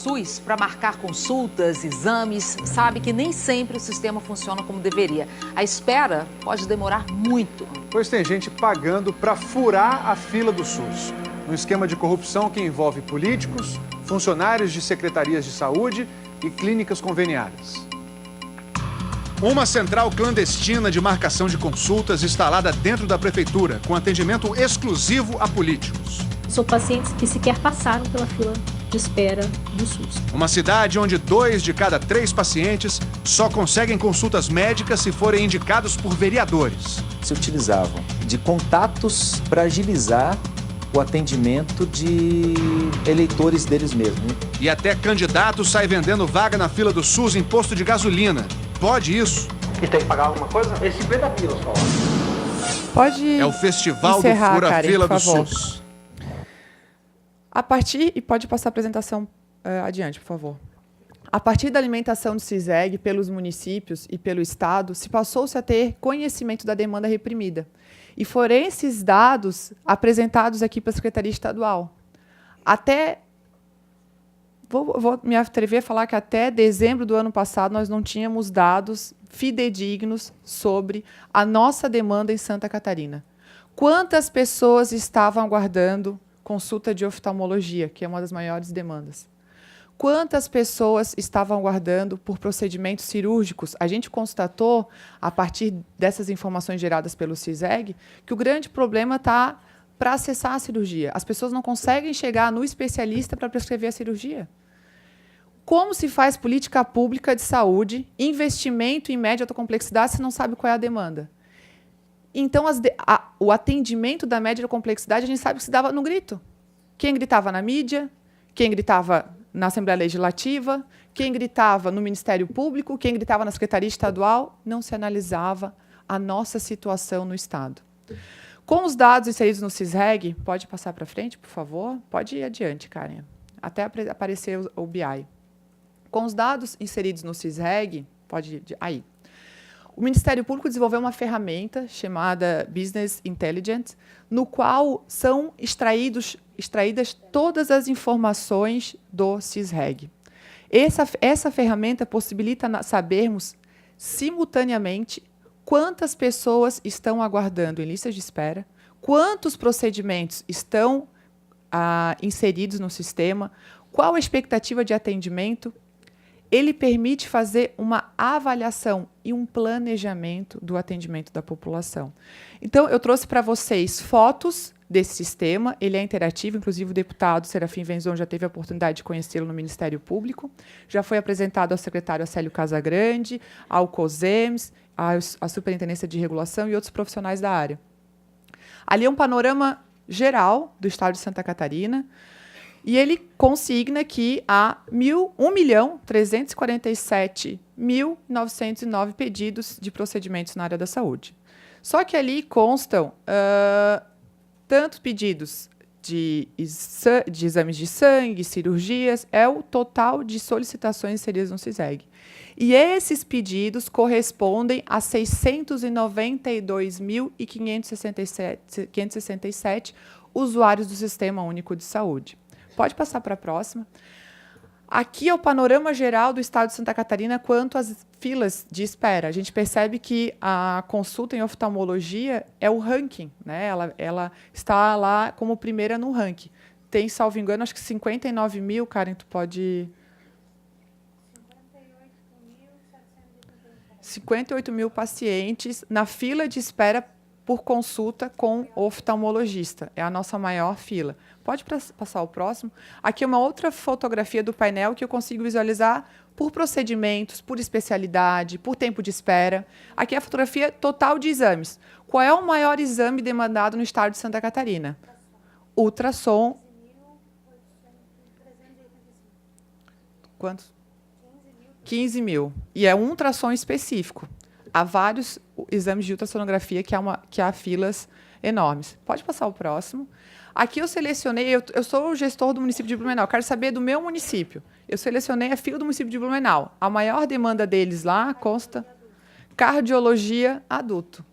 SUS para marcar consultas, exames, sabe que nem sempre o sistema funciona como deveria. A espera pode demorar muito. Pois tem gente pagando para furar a fila do SUS. Um esquema de corrupção que envolve políticos, funcionários de secretarias de saúde e clínicas conveniadas. Uma central clandestina de marcação de consultas instalada dentro da prefeitura, com atendimento exclusivo a políticos. São pacientes que sequer passaram pela fila de espera do SUS. Uma cidade onde 2 de cada 3 pacientes só conseguem consultas médicas se forem indicados por vereadores. Se utilizavam de contatos para agilizar o atendimento de eleitores deles mesmos. E até candidato sai vendendo vaga na fila do SUS em posto de gasolina. Pode isso? E tem que pagar alguma coisa? É 50 pilas só. Pode É o festival encerrar, do fura-fila Karen, do por favor. SUS. A partir, e pode passar a apresentação adiante, por favor. A partir da alimentação do CISEG pelos municípios e pelo Estado, se passou-se a ter conhecimento da demanda reprimida. E foram esses dados apresentados aqui para a Secretaria Estadual. Vou me atrever a falar que até dezembro do ano passado nós não tínhamos dados fidedignos sobre a nossa demanda em Santa Catarina. Quantas pessoas estavam aguardando consulta de oftalmologia, que é uma das maiores demandas? Quantas pessoas estavam aguardando por procedimentos cirúrgicos? A gente constatou, a partir dessas informações geradas pelo CISEG, que o grande problema está para acessar a cirurgia. As pessoas não conseguem chegar no especialista para prescrever a cirurgia. Como se faz política pública de saúde, investimento em média alta complexidade, se não sabe qual é a demanda? Então, o atendimento da média complexidade, a gente sabe que se dava no grito. Quem gritava na mídia, quem gritava na Assembleia Legislativa, quem gritava no Ministério Público, quem gritava na Secretaria Estadual, não se analisava a nossa situação no Estado. Com os dados inseridos no CISREG, pode passar para frente, por favor? Pode ir adiante, Karen, até aparecer o BI. Com os dados inseridos no CISREG, pode ir aí. O Ministério Público desenvolveu uma ferramenta chamada Business Intelligence, no qual são extraídas todas as informações do CISREG. Essa ferramenta possibilita sabermos simultaneamente quantas pessoas estão aguardando em listas de espera, quantos procedimentos estão inseridos no sistema, qual a expectativa de atendimento. Ele permite fazer uma avaliação e um planejamento do atendimento da população. Então, eu trouxe para vocês fotos desse sistema. Ele é interativo, inclusive o deputado Serafim Venzon já teve a oportunidade de conhecê-lo no Ministério Público. Já foi apresentado ao secretário Acélio Casagrande, ao COSEMS, à Superintendência de Regulação e outros profissionais da área. Ali é um panorama geral do Estado de Santa Catarina. E ele consigna que há 1.347.909 pedidos de procedimentos na área da saúde. Só que ali constam tantos pedidos de exames de sangue, cirurgias, é o total de solicitações inseridas no CISREG. E esses pedidos correspondem a 692.567 usuários do Sistema Único de Saúde. Pode passar para a próxima. Aqui é o panorama geral do Estado de Santa Catarina quanto às filas de espera. A gente percebe que a consulta em oftalmologia é o ranking, né? Ela está lá como primeira no ranking. Tem, salvo engano, acho que 59 mil, Karen, tu pode... 58 mil pacientes na fila de espera por consulta com oftalmologista. É a nossa maior fila. Pode passar o próximo. Aqui é uma outra fotografia do painel que eu consigo visualizar por procedimentos, por especialidade, por tempo de espera. Aqui é a fotografia total de exames. Qual é o maior exame demandado no estado de Santa Catarina? Ultrassom. Quantos? 15 mil. E é um ultrassom específico. Há vários exames de ultrassonografia que há filas enormes. Pode passar o próximo. Aqui eu selecionei, eu sou o gestor do município de Blumenau, quero saber do meu município. Eu selecionei a fila do município de Blumenau. A maior demanda deles lá consta cardiologia adulto.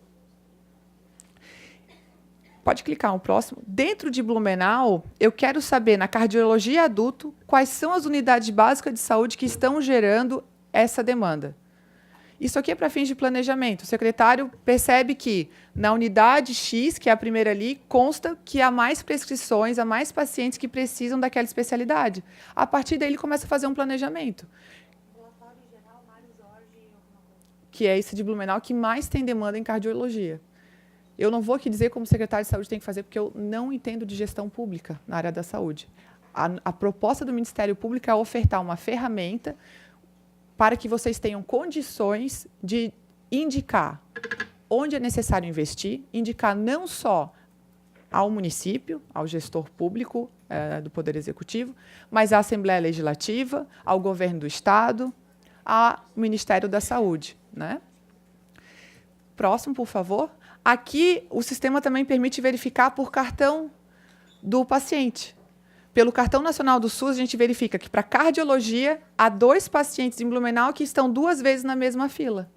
Pode clicar no próximo. Dentro de Blumenau, eu quero saber, na cardiologia adulto, quais são as unidades básicas de saúde que estão gerando essa demanda. Isso aqui é para fins de planejamento. O secretário percebe que na unidade X, que é a primeira ali, consta que há mais prescrições, há mais pacientes que precisam daquela especialidade. A partir daí, ele começa a fazer um planejamento. Que é esse de Blumenau, que mais tem demanda em cardiologia. Eu não vou aqui dizer como o secretário de saúde tem que fazer, porque eu não entendo de gestão pública na área da saúde. A proposta do Ministério Público é ofertar uma ferramenta para que vocês tenham condições de indicar onde é necessário investir, indicar não só ao município, ao gestor público do Poder Executivo, mas à Assembleia Legislativa, ao Governo do Estado, ao Ministério da Saúde, né? Próximo, por favor. Aqui, o sistema também permite verificar por cartão do paciente. Pelo Cartão Nacional do SUS, a gente verifica que, para cardiologia, há 2 pacientes em Blumenau que estão 2 vezes na mesma fila.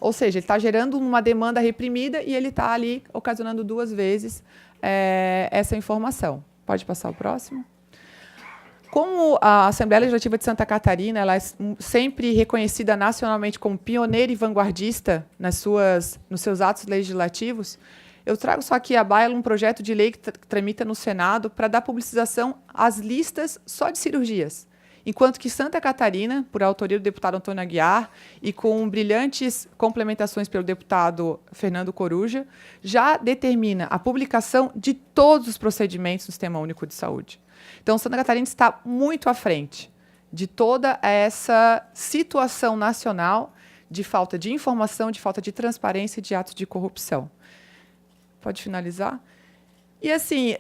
Ou seja, ele está gerando uma demanda reprimida e ele está ali ocasionando 2 vezes essa informação. Pode passar o próximo. Como a Assembleia Legislativa de Santa Catarina ela é sempre reconhecida nacionalmente como pioneira e vanguardista nos seus atos legislativos, eu trago só aqui à baila um projeto de lei que tramita no Senado para dar publicização às listas só de cirurgias. Enquanto que Santa Catarina, por autoria do deputado Antônio Aguiar e com brilhantes complementações pelo deputado Fernando Coruja, já determina a publicação de todos os procedimentos do Sistema Único de Saúde. Então, Santa Catarina está muito à frente de toda essa situação nacional de falta de informação, de falta de transparência e de atos de corrupção. Pode finalizar? E, assim,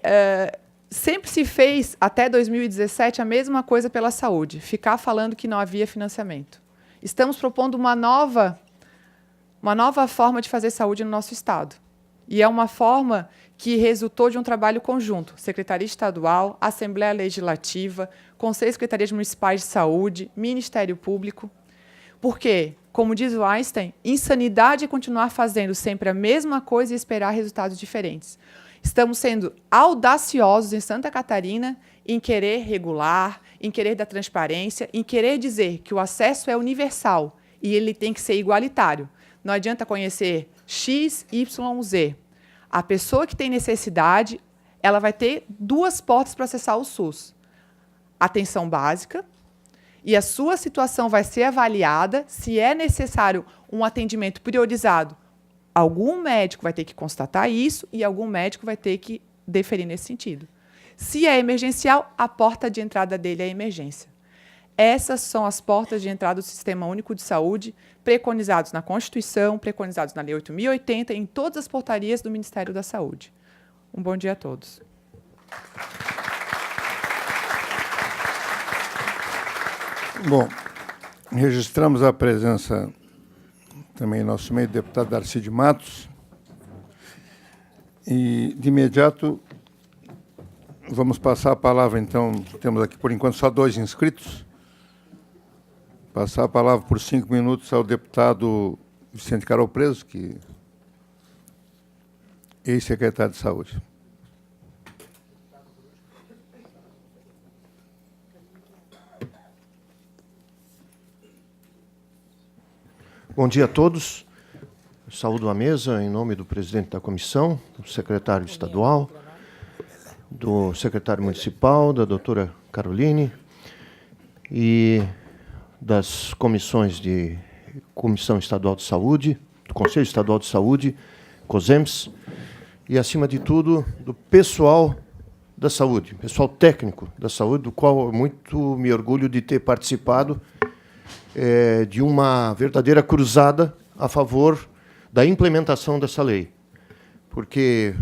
sempre se fez, até 2017, a mesma coisa pela saúde, ficar falando que não havia financiamento. Estamos propondo uma nova forma de fazer saúde no nosso Estado. E é uma forma que resultou de um trabalho conjunto, Secretaria Estadual, Assembleia Legislativa, Conselho e Secretarias Municipais de Saúde, Ministério Público. Porque, como diz o Einstein, insanidade é continuar fazendo sempre a mesma coisa e esperar resultados diferentes. Estamos sendo audaciosos em Santa Catarina em querer regular, em querer dar transparência, em querer dizer que o acesso é universal e ele tem que ser igualitário. Não adianta conhecer X, Y, Z. A pessoa que tem necessidade, ela vai ter 2 portas para acessar o SUS. Atenção básica, e a sua situação vai ser avaliada. Se é necessário um atendimento priorizado, algum médico vai ter que constatar isso e algum médico vai ter que deferir nesse sentido. Se é emergencial, a porta de entrada dele é a emergência. Essas são as portas de entrada do Sistema Único de Saúde, preconizados na Constituição, preconizados na Lei 8.080, em todas as portarias do Ministério da Saúde. Um bom dia a todos. Bom, registramos a presença também em nosso meio do deputado Darcy de Matos. E, de imediato, vamos passar a palavra, então, temos aqui, por enquanto, só 2 inscritos. Passar a palavra por 5 minutos ao deputado Vicente Carol Preso, que é ex-secretário de Saúde. Bom dia a todos. Saúdo a mesa em nome do presidente da comissão, do secretário estadual, do secretário municipal, da doutora Caroline e das comissões de Comissão Estadual de Saúde, do Conselho Estadual de Saúde, COSEMS, e, acima de tudo, do pessoal da saúde, pessoal técnico da saúde, do qual eu muito me orgulho de ter participado de uma verdadeira cruzada a favor da implementação dessa lei. Porque,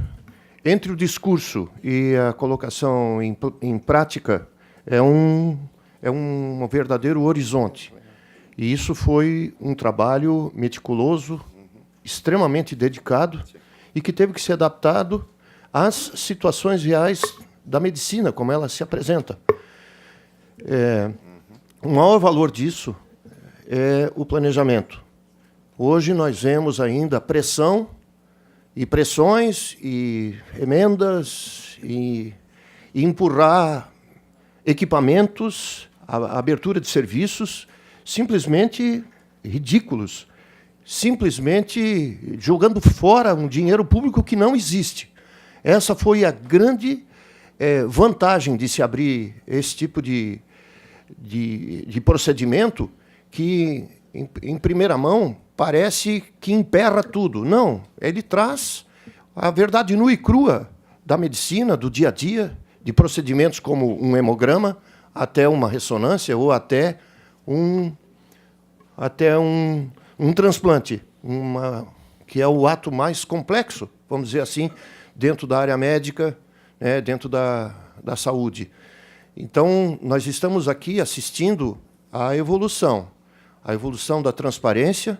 entre o discurso e a colocação em prática, é um verdadeiro horizonte. E isso foi um trabalho meticuloso, extremamente dedicado, e que teve que ser adaptado às situações reais da medicina, como ela se apresenta. O maior valor disso é o planejamento. Hoje nós vemos ainda a pressão e pressões, e emendas, e empurrar equipamentos, a abertura de serviços, simplesmente ridículos, simplesmente jogando fora um dinheiro público que não existe. Essa foi a grande vantagem de se abrir esse tipo de procedimento que, em primeira mão, parece que emperra tudo. Não, ele traz a verdade nua e crua da medicina, do dia a dia, de procedimentos como um hemograma, até uma ressonância ou até um transplante, que é o ato mais complexo, vamos dizer assim, dentro da área médica, né, dentro da saúde. Então, nós estamos aqui assistindo à evolução da transparência,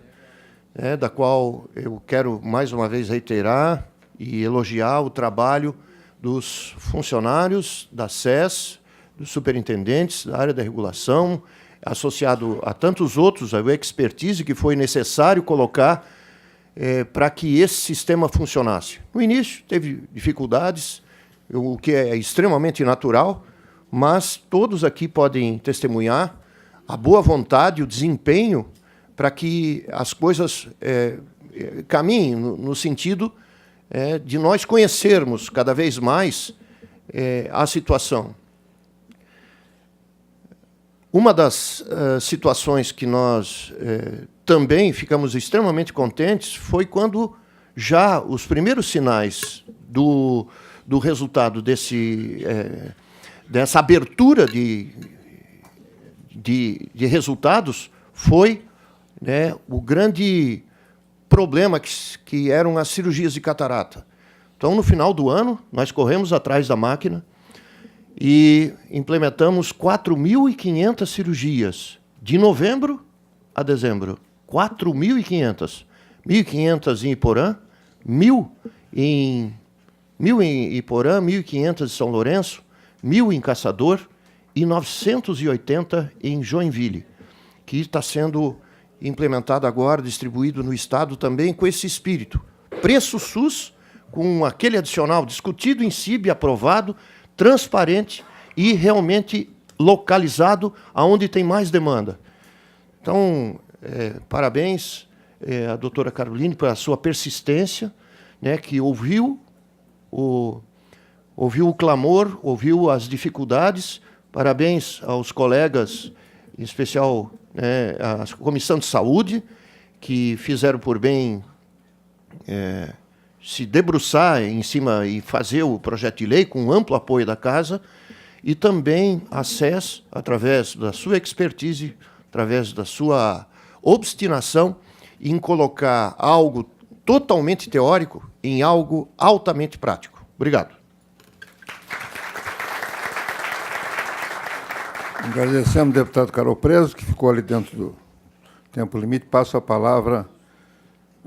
né, da qual eu quero, mais uma vez, reiterar e elogiar o trabalho dos funcionários da SES, dos superintendentes da área da regulação, associado a tantos outros, a expertise que foi necessário colocar para que esse sistema funcionasse. No início, teve dificuldades, o que é extremamente natural, mas todos aqui podem testemunhar a boa vontade, o desempenho para que as coisas caminhem no sentido de nós conhecermos cada vez mais a situação. Uma das situações que nós também ficamos extremamente contentes foi quando já os primeiros sinais do resultado dessa abertura de resultados foi, né, o grande problema que eram as cirurgias de catarata. Então, no final do ano, nós corremos atrás da máquina e implementamos 4.500 cirurgias, de novembro a dezembro. 4.500. 1.500 em Iporã, 1.000 em Iporã, 1.500 em São Lourenço, 1.000 em Caçador e 980 em Joinville, que está sendo implementado agora, distribuído no Estado também com esse espírito. Preço SUS, com aquele adicional discutido em CIB, aprovado, transparente e realmente localizado aonde tem mais demanda. Então, parabéns à doutora Caroline pela sua persistência, né, que ouviu o clamor, ouviu as dificuldades. Parabéns aos colegas, em especial a Comissão de Saúde, que fizeram por bem se debruçar em cima e fazer o projeto de lei com amplo apoio da Casa, e também a SES, através da sua expertise, através da sua obstinação em colocar algo totalmente teórico em algo altamente prático. Obrigado. Agradecemos ao deputado Carol Preso, que ficou ali dentro do tempo limite. Passo a palavra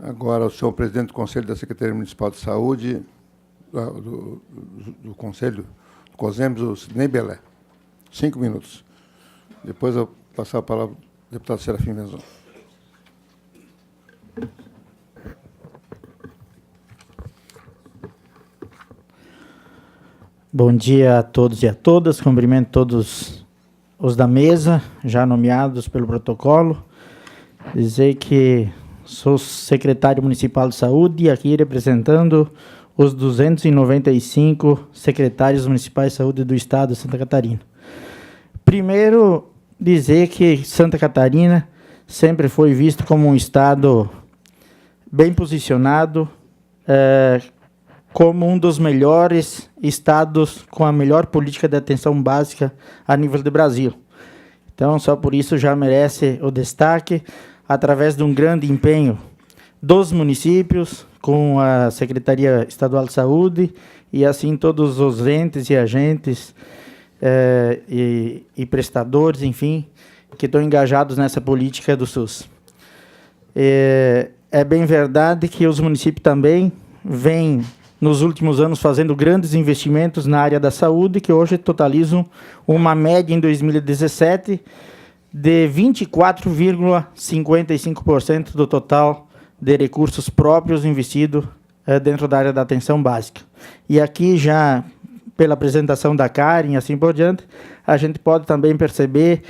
agora ao senhor presidente do Conselho da Secretaria Municipal de Saúde, do Conselho do COSEMES, o Sidney Belé. 5 minutos. Depois eu passar a palavra ao deputado Serafim Menzon. Bom dia a todos e a todas. Cumprimento todos os da mesa, já nomeados pelo protocolo. Dizer que sou secretário municipal de saúde e aqui representando os 295 secretários municipais de saúde do estado de Santa Catarina. Primeiro, dizer que Santa Catarina sempre foi visto como um estado bem posicionado, como um dos melhores estados com a melhor política de atenção básica a nível do Brasil. Então, só por isso já merece o destaque, através de um grande empenho dos municípios, com a Secretaria Estadual de Saúde, e assim todos os entes e agentes e prestadores, enfim, que estão engajados nessa política do SUS. É bem verdade que os municípios também vêm, nos últimos anos, fazendo grandes investimentos na área da saúde, que hoje totalizam uma média em 2017 de 24,55% do total de recursos próprios investidos dentro da área da atenção básica. E aqui já, pela apresentação da Karen e assim por diante, a gente pode também perceber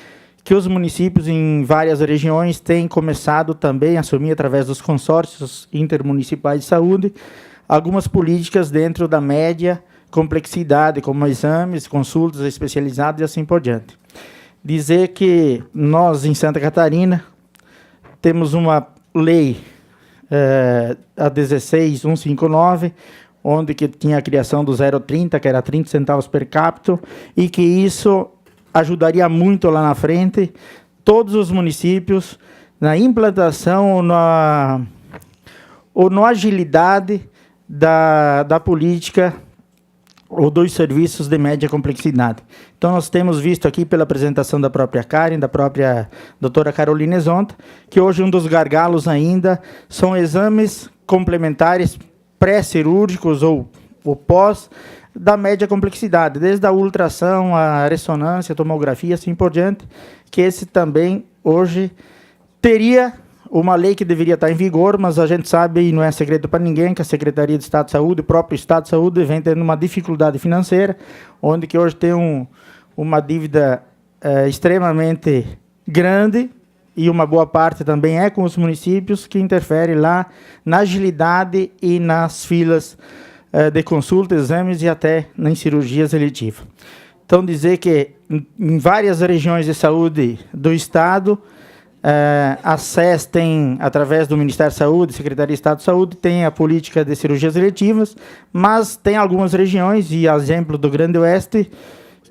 que os municípios em várias regiões têm começado também a assumir, através dos consórcios intermunicipais de saúde, algumas políticas dentro da média complexidade, como exames, consultas especializadas e assim por diante. Dizer que nós, em Santa Catarina, temos uma lei, a 16.159, onde que tinha a criação do 0,30, que era 30 centavos per capita, e que isso ajudaria muito lá na frente todos os municípios na implantação ou na agilidade da política ou dos serviços de média complexidade. Então, nós temos visto aqui, pela apresentação da própria Karen, da própria doutora Carolina Zonta, que hoje um dos gargalos ainda são exames complementares pré-cirúrgicos ou pós da média complexidade, desde a ultrassom, a ressonância, a tomografia, assim por diante, que esse também hoje teria uma lei que deveria estar em vigor, mas a gente sabe, e não é segredo para ninguém, que a Secretaria de Estado de Saúde, o próprio Estado de Saúde, vem tendo uma dificuldade financeira, onde que hoje tem uma dívida extremamente grande, e uma boa parte também é com os municípios, que interfere lá na agilidade e nas filas de consulta, exames e até em cirurgias eletivas. Então, dizer que em várias regiões de saúde do Estado, a SES tem, através do Ministério da Saúde, Secretaria de Estado de Saúde, tem a política de cirurgias eletivas, mas tem algumas regiões, e a exemplo do Grande Oeste,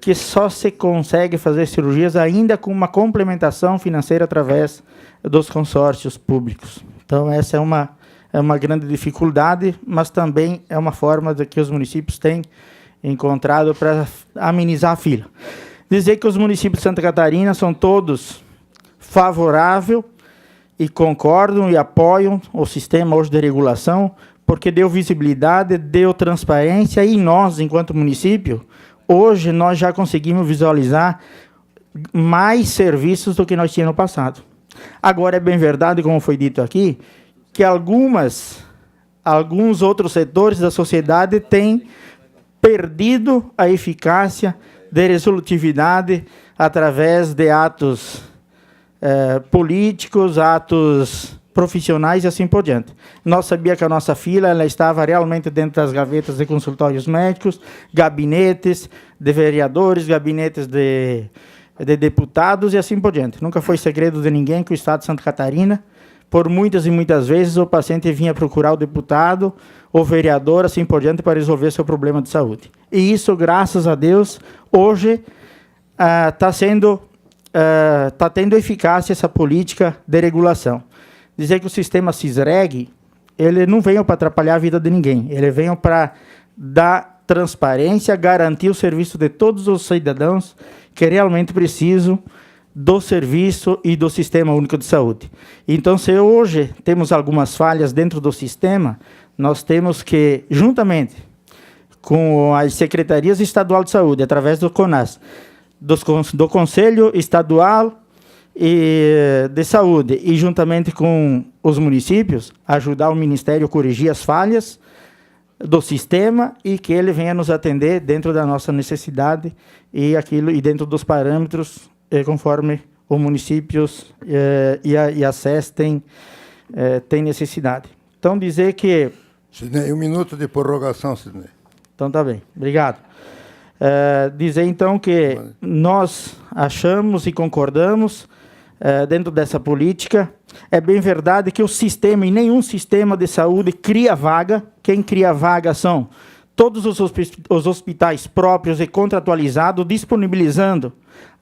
que só se consegue fazer cirurgias ainda com uma complementação financeira através dos consórcios públicos. Então, essa é uma grande dificuldade, mas também é uma forma que os municípios têm encontrado para amenizar a fila. Dizer que os municípios de Santa Catarina são todos favoráveis e concordam e apoiam o sistema hoje de regulação, porque deu visibilidade, deu transparência, e nós, enquanto município, hoje nós já conseguimos visualizar mais serviços do que nós tínhamos no passado. Agora, é bem verdade, como foi dito aqui, que alguns outros setores da sociedade têm perdido a eficácia de resolutividade através de atos políticos, atos profissionais e assim por diante. Nós sabíamos que a nossa fila ela estava realmente dentro das gavetas de consultórios médicos, gabinetes de vereadores, gabinetes de deputados e assim por diante. Nunca foi segredo de ninguém que o Estado de Santa Catarina, por muitas e muitas vezes, o paciente vinha procurar o deputado, o vereador, assim por diante, para resolver seu problema de saúde. E isso, graças a Deus, hoje está tendo eficácia essa política de regulação. Dizer que o sistema CISREG, ele não veio para atrapalhar a vida de ninguém, ele veio para dar transparência, garantir o serviço de todos os cidadãos que realmente precisam do serviço e do Sistema Único de Saúde. Então, se hoje temos algumas falhas dentro do sistema, nós temos que, juntamente com as Secretarias Estaduais de Saúde, através do CONAS, do Conselho Estadual de Saúde, e juntamente com os municípios, ajudar o Ministério a corrigir as falhas do sistema e que ele venha nos atender dentro da nossa necessidade e dentro dos parâmetros conforme os municípios e a SES tem necessidade. Então, dizer que... Sidney, 1 minuto de prorrogação, Sidney. Então, tá bem. Obrigado. Dizer, então, que nós achamos e concordamos dentro dessa política. É bem verdade que o sistema, e nenhum sistema de saúde cria vaga. Quem cria vaga são todos os hospitais próprios e contratualizados, disponibilizando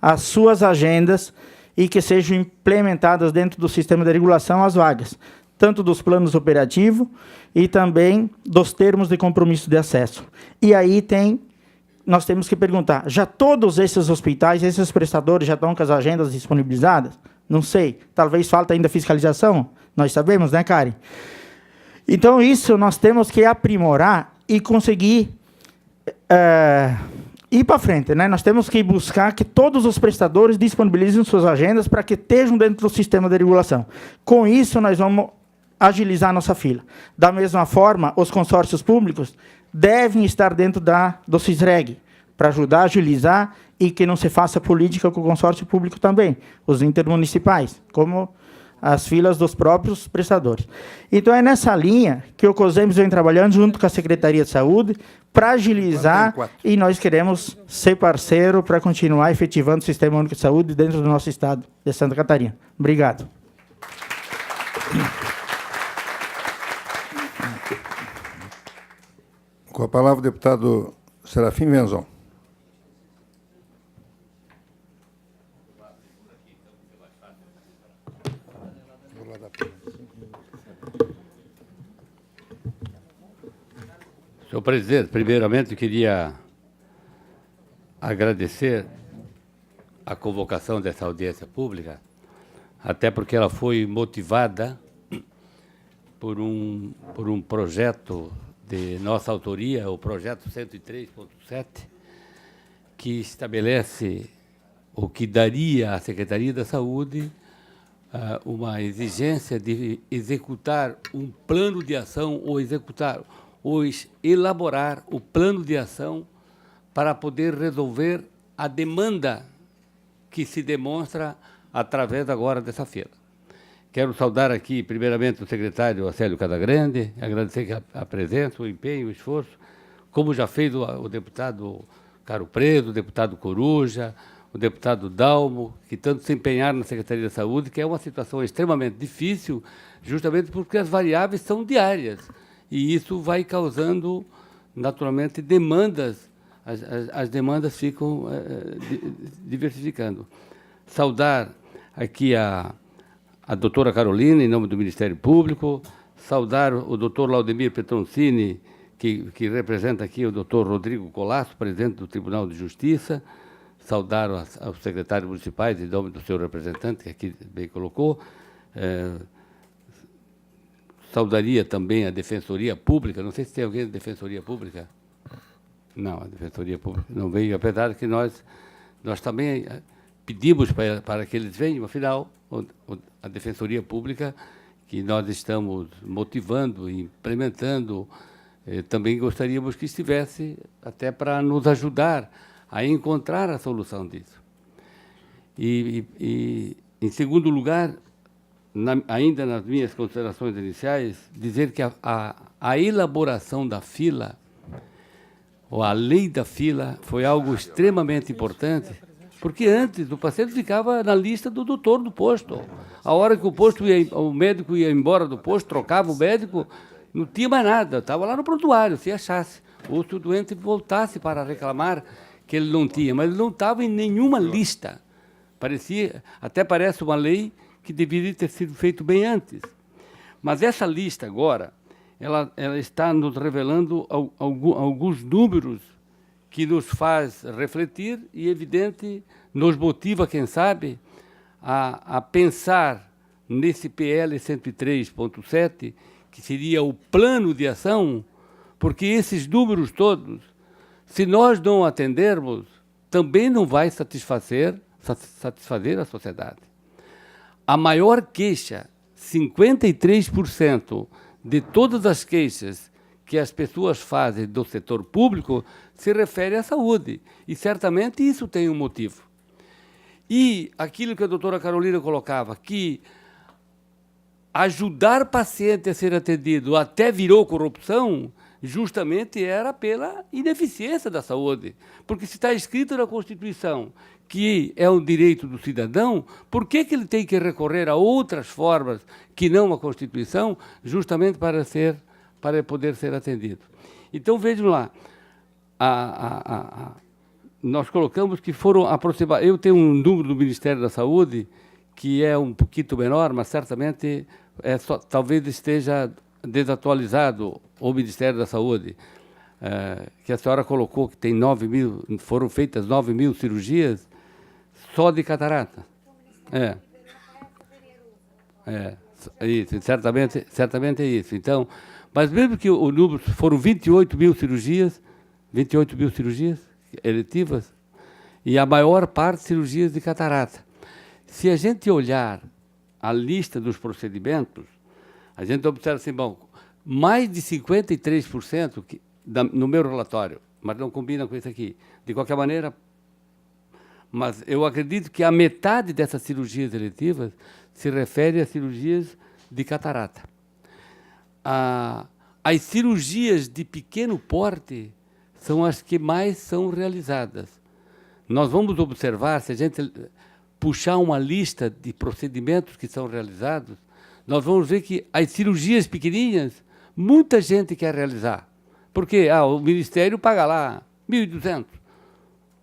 as suas agendas e que sejam implementadas dentro do sistema de regulação as vagas, tanto dos planos operativos e também dos termos de compromisso de acesso. E aí nós temos que perguntar, já todos esses hospitais, esses prestadores já estão com as agendas disponibilizadas? Não sei, talvez falta ainda fiscalização, nós sabemos, né, Karen? Então, isso nós temos que aprimorar e conseguir ir para frente, né? Nós temos que buscar que todos os prestadores disponibilizem suas agendas para que estejam dentro do sistema de regulação. Com isso, nós vamos agilizar a nossa fila. Da mesma forma, os consórcios públicos devem estar dentro do CISREG, para ajudar a agilizar e que não se faça política com o consórcio público também, os intermunicipais, como as filas dos próprios prestadores. Então, é nessa linha que o COSEMS vem trabalhando junto com a Secretaria de Saúde para agilizar, e nós queremos ser parceiro para continuar efetivando o Sistema Único de Saúde dentro do nosso estado de Santa Catarina. Obrigado. Com a palavra, o deputado Serafim Venzon. Senhor presidente, primeiramente eu queria agradecer a convocação dessa audiência pública, até porque ela foi motivada por um projeto de nossa autoria, o projeto 103.7, que estabelece o que daria à Secretaria da Saúde uma exigência de executar um plano de ação ou elaborar o plano de ação para poder resolver a demanda que se demonstra através agora dessa feira. Quero saudar aqui, primeiramente, o secretário Acélio Cadagrande, agradecer a presença, o empenho, o esforço, como já fez o deputado Caro Preso, o deputado Coruja, o deputado Dalmo, que tanto se empenharam na Secretaria da Saúde, que é uma situação extremamente difícil, justamente porque as variáveis são diárias. E isso vai causando, naturalmente, demandas, as demandas ficam diversificando. Saudar aqui a doutora Carolina, em nome do Ministério Público, saudar o doutor Laudemir Petroncini, que representa aqui o doutor Rodrigo Colasso, presidente do Tribunal de Justiça, saudar aos secretários municipais, em nome do seu representante, que aqui bem colocou, saudaria também a Defensoria Pública. Não sei se tem alguém da Defensoria Pública. Não, a Defensoria Pública não veio, apesar de que nós também pedimos para que eles venham, afinal, a Defensoria Pública, que nós estamos motivando e implementando, também gostaríamos que estivesse, até para nos ajudar a encontrar a solução disso. E em segundo lugar, ainda nas minhas considerações iniciais, dizer que a elaboração da fila, ou a lei da fila, foi algo extremamente importante, porque antes o paciente ficava na lista do doutor do posto. A hora que o médico ia embora do posto, trocava o médico, não tinha mais nada, estava lá no prontuário, se achasse. Ou se o doente voltasse para reclamar que ele não tinha, mas ele não estava em nenhuma lista. Até parece uma lei que deveria ter sido feito bem antes. Mas essa lista agora, ela está nos revelando alguns números que nos faz refletir e, evidente, nos motiva, quem sabe, a pensar nesse PL 103.7, que seria o plano de ação, porque esses números todos, se nós não atendermos, também não vai satisfazer a sociedade. A maior queixa, 53% de todas as queixas que as pessoas fazem do setor público se refere à saúde. E certamente isso tem um motivo. E aquilo que a doutora Carolina colocava, que ajudar paciente a ser atendido até virou corrupção, justamente era pela ineficiência da saúde. Porque se está escrito na Constituição que é um direito do cidadão, por que ele tem que recorrer a outras formas que não a Constituição, justamente para poder ser atendido? Então, vejam lá, nós colocamos que foram aproximadamente... Eu tenho um número do Ministério da Saúde que é um pouquinho menor, mas certamente talvez esteja desatualizado o Ministério da Saúde, que a senhora colocou que tem foram feitas 9.000 cirurgias só de catarata. Isso, certamente é isso. Então, mas mesmo que o número foram 28.000 cirurgias eletivas, e a maior parte cirurgias de catarata. Se a gente olhar a lista dos procedimentos, A gente observa assim, bom, mais de 53% no meu relatório, mas não combina com isso aqui. De qualquer maneira, mas eu acredito que a metade dessas cirurgias eletivas se refere a cirurgias de catarata. As cirurgias de pequeno porte são as que mais são realizadas. Nós vamos observar, se a gente puxar uma lista de procedimentos que são realizados, nós vamos ver que as cirurgias pequenininhas, muita gente quer realizar. Porque o Ministério paga lá 1.200.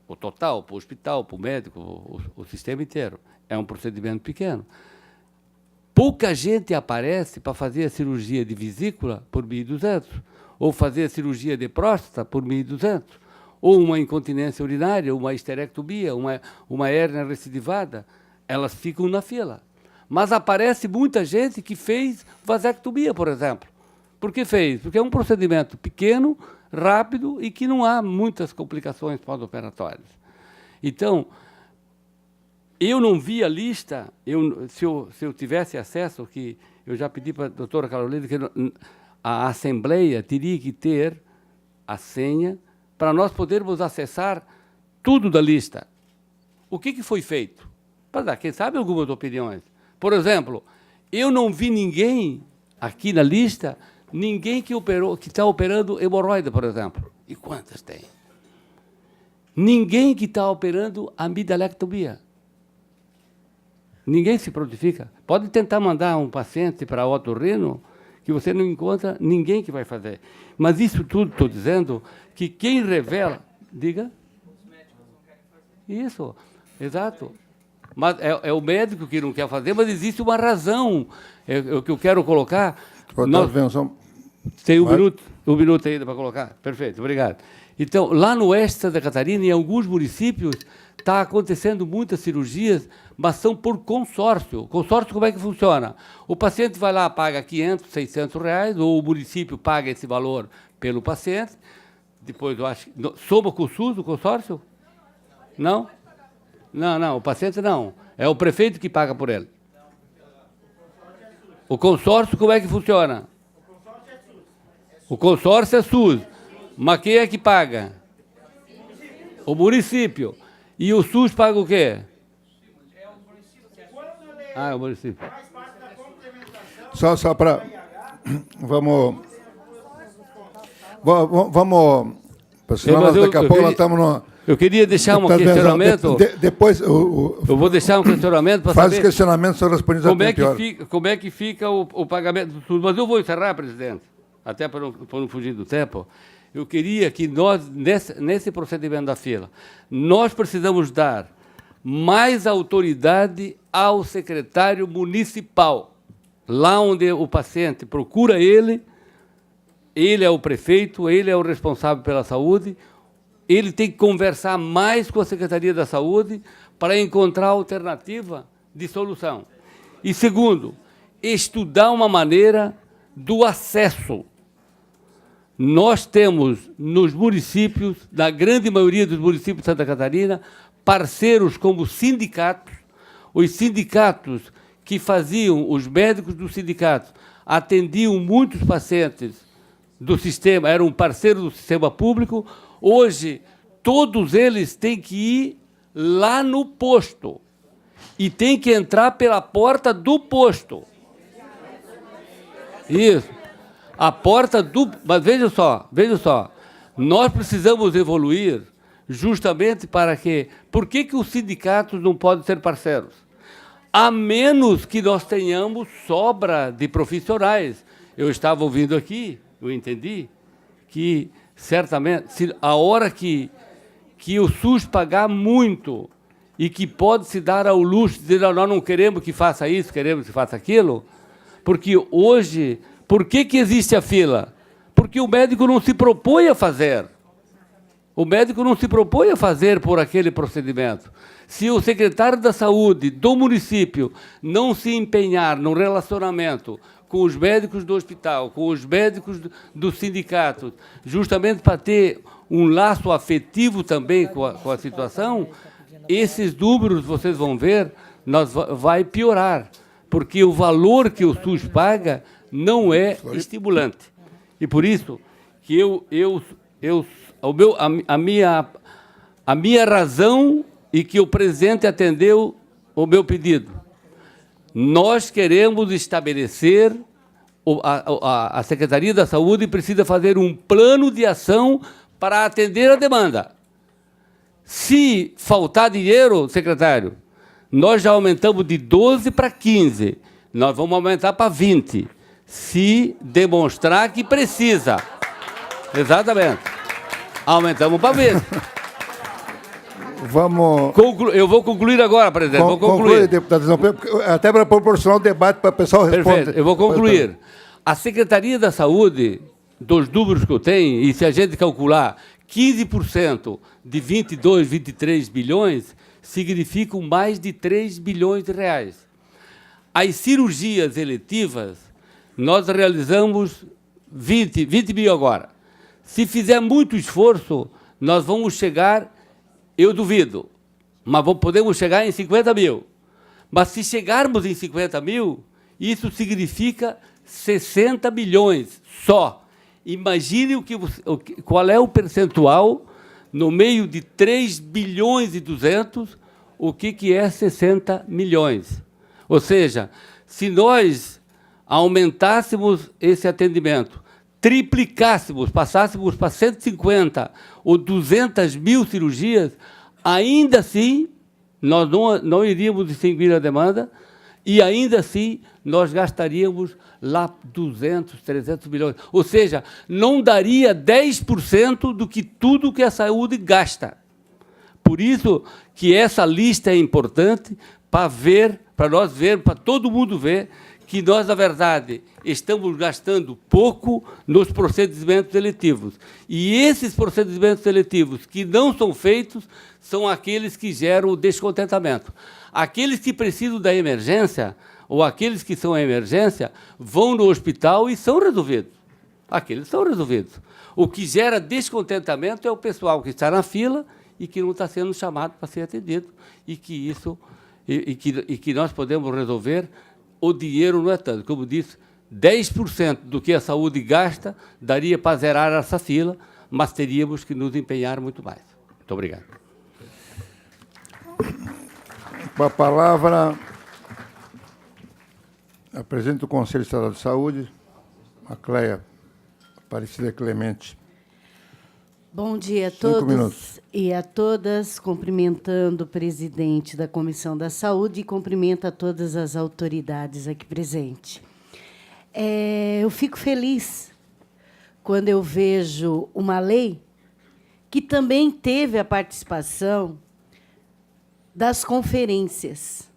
O total, para o hospital, para o médico, o sistema inteiro. É um procedimento pequeno. Pouca gente aparece para fazer a cirurgia de vesícula por 1.200, ou fazer a cirurgia de próstata por 1.200, ou uma incontinência urinária, uma esterectomia, uma hérnia recidivada. Elas ficam na fila. Mas aparece muita gente que fez vasectomia, por exemplo. Por que fez? Porque é um procedimento pequeno, rápido e que não há muitas complicações pós-operatórias. Então, eu não vi a lista, se eu tivesse acesso, que eu já pedi para a doutora Carolina, que a Assembleia teria que ter a senha para nós podermos acessar tudo da lista. O que foi feito? Para dar, quem sabe, algumas opiniões. Por exemplo, eu não vi ninguém aqui na lista, ninguém que está operando hemorroida, por exemplo. E quantas tem? Ninguém que está operando amidalectomia. Ninguém se prontifica. Pode tentar mandar um paciente para otorrino, que você não encontra ninguém que vai fazer. Mas isso tudo, estou dizendo, que quem revela... Diga. Os médicos não querem fazer. Isso, exato. Mas é o médico que não quer fazer, mas existe uma razão. O que eu quero colocar... Tem um minuto ainda para colocar. Perfeito, obrigado. Então, lá no oeste de Santa Catarina, em alguns municípios, está acontecendo muitas cirurgias, mas são por consórcio. Consórcio, como é que funciona? O paciente vai lá, paga 500, 600 reais, ou o município paga esse valor pelo paciente. Depois, eu acho... Soma com o SUS, o consórcio? Não? Não, o paciente não. É o prefeito que paga por ele. O consórcio, como é que funciona? O consórcio é SUS. Mas quem é que paga? O município. E o SUS paga o quê? É o município. Só para... Vamos... Senão daqui a pouco nós estamos no... Eu queria deixar um questionamento. Depois... Eu vou deixar um questionamento para saber... Faz os questionamentos, são respondidos até pior. Como é que fica o pagamento do SUS? Mas eu vou encerrar, presidente, até para não fugir do tempo. Eu queria que nós, nesse procedimento da fila, nós precisamos dar mais autoridade ao secretário municipal. Lá onde o paciente procura ele é o prefeito, ele é o responsável pela saúde, ele tem que conversar mais com a Secretaria da Saúde para encontrar alternativa de solução. E, segundo, estudar uma maneira do acesso. Nós temos, nos municípios, na grande maioria dos municípios de Santa Catarina, parceiros como sindicatos. Os sindicatos que faziam, os médicos dos sindicatos, atendiam muitos pacientes do sistema, eram parceiros do sistema público. Hoje, todos eles têm que ir lá no posto e têm que entrar pela porta do posto. Isso. A porta do... Mas veja só, nós precisamos evoluir justamente para que... Por que os sindicatos não podem ser parceiros? A menos que nós tenhamos sobra de profissionais. Eu estava ouvindo aqui, eu entendi, que certamente, a hora que o SUS pagar muito e que pode se dar ao luxo de dizer, nós não queremos que faça isso, queremos que faça aquilo, porque hoje... Por que existe a fila? Porque o médico não se propõe a fazer. O médico não se propõe a fazer por aquele procedimento. Se o secretário da Saúde do município não se empenhar no relacionamento com os médicos do hospital, com os médicos do sindicato, justamente para ter um laço afetivo também com a situação, esses números, vocês vão ver, vai piorar. Porque o valor que o SUS paga não é estimulante. E por isso que a minha razão e que o presidente atendeu o meu pedido. Nós queremos estabelecer, a Secretaria da Saúde precisa fazer um plano de ação para atender a demanda. Se faltar dinheiro, secretário, nós já aumentamos de 12 para 15. Nós vamos aumentar para 20, se demonstrar que precisa. Exatamente. Aumentamos para 20. Vamos... Eu vou concluir agora, presidente. Vou concluir. Deputado, até para proporcionar um debate para o pessoal responder. Perfeito. Eu vou concluir. A Secretaria da Saúde, dos números que eu tenho, e se a gente calcular 15% de 22, 23 bilhões, significam mais de 3 bilhões de reais. As cirurgias eletivas, nós realizamos 20 mil agora. Se fizer muito esforço, nós vamos chegar, eu duvido, mas podemos chegar em 50 mil. Mas se chegarmos em 50 mil, isso significa 60 milhões só. Imagine qual é o percentual no meio de 3 bilhões e 200, o que é 60 milhões. Ou seja, se nós aumentássemos esse atendimento, triplicássemos, passássemos para 150 ou 200 mil cirurgias, ainda assim nós não iríamos extinguir a demanda e ainda assim nós gastaríamos lá 200, 300 milhões. Ou seja, não daria 10% do que tudo que a saúde gasta. Por isso que essa lista é importante para nós ver, para todo mundo ver, que nós, na verdade, estamos gastando pouco nos procedimentos eletivos. E esses procedimentos eletivos que não são feitos são aqueles que geram o descontentamento. Aqueles que precisam da emergência, ou aqueles que são a emergência, vão no hospital e são resolvidos. Aqueles são resolvidos. O que gera descontentamento é o pessoal que está na fila e que não está sendo chamado para ser atendido, e que nós podemos resolver. O dinheiro não é tanto. Como disse, 10% do que a saúde gasta daria para zerar essa fila, mas teríamos que nos empenhar muito mais. Muito obrigado. Com a palavra, a presidente do Conselho Estadual de Saúde, a Cleia Aparecida Clemente. Bom dia a 5 todos minutos. E a todas, cumprimentando o presidente da Comissão da Saúde e cumprimento a todas as autoridades aqui presentes. Eu fico feliz quando eu vejo uma lei que também teve a participação das conferências.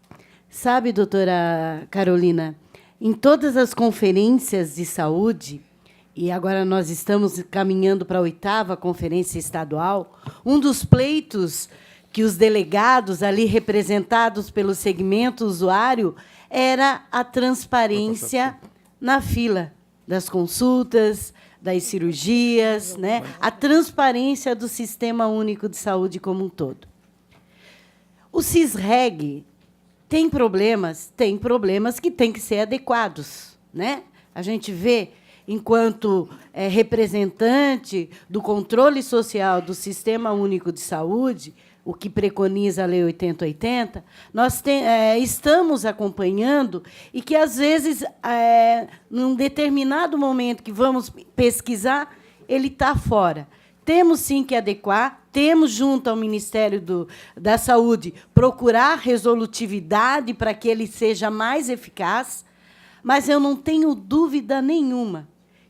Sabe, doutora Carolina, em todas as conferências de saúde, e agora nós estamos caminhando para a 8ª conferência estadual, um dos pleitos que os delegados ali representados pelo segmento usuário era a transparência na fila das consultas, das cirurgias, né? A transparência do Sistema Único de Saúde como um todo. O CISREG tem problemas que têm que ser adequados, né? A gente vê, enquanto representante do controle social do Sistema Único de Saúde, o que preconiza a Lei 8080, nós estamos acompanhando e que, às vezes, num determinado momento que vamos pesquisar, ele está fora. Temos, sim, que adequar, temos, junto ao Ministério da Saúde, procurar resolutividade para que ele seja mais eficaz, mas eu não tenho dúvida nenhuma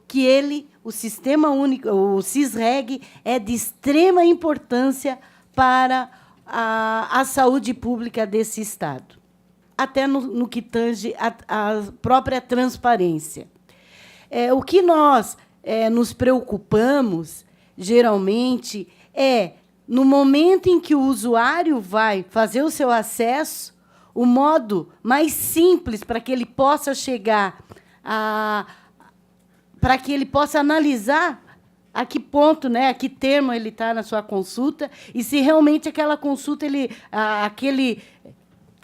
que o Sistema Único, o CISREG, é de extrema importância para a saúde pública desse Estado, até no que tange a própria transparência. O que nós nos preocupamos, geralmente, no momento em que o usuário vai fazer o seu acesso, o modo mais simples para que ele possa chegar para que ele possa analisar a que ponto, né, a que termo ele está na sua consulta, e se realmente aquela consulta,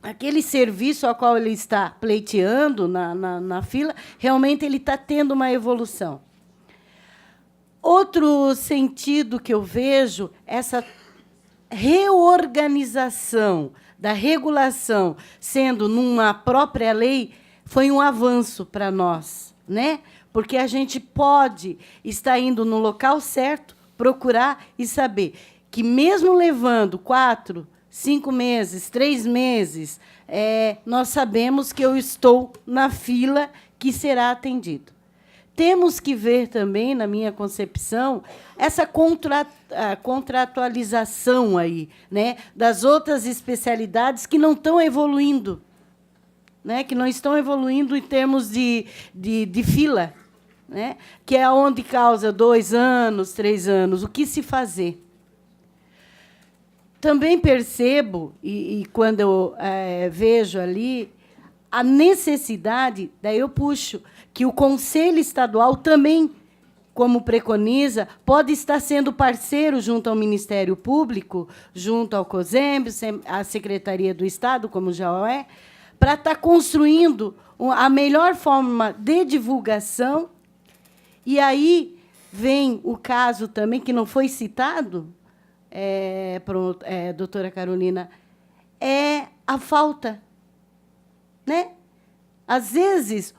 aquele serviço ao qual ele está pleiteando na fila, realmente ele está tendo uma evolução. Outro sentido que eu vejo, essa reorganização da regulação sendo numa própria lei, foi um avanço para nós, né? Porque a gente pode estar indo no local certo, procurar e saber que, mesmo levando 4, 5 meses, 3 meses, nós sabemos que eu estou na fila que será atendido. Temos que ver também, na minha concepção, essa contratualização aí, né, das outras especialidades que não estão evoluindo, né, que não estão evoluindo em termos de fila, né, que é onde causa 2 anos, 3 anos. O que se fazer? Também percebo, e quando eu vejo ali, a necessidade, daí eu puxo, que o Conselho Estadual também, como preconiza, pode estar sendo parceiro junto ao Ministério Público, junto ao COSEMB, à Secretaria do Estado, como já é, para estar construindo a melhor forma de divulgação. E aí vem o caso também, que não foi citado, doutora Carolina, é a falta, né? Às vezes,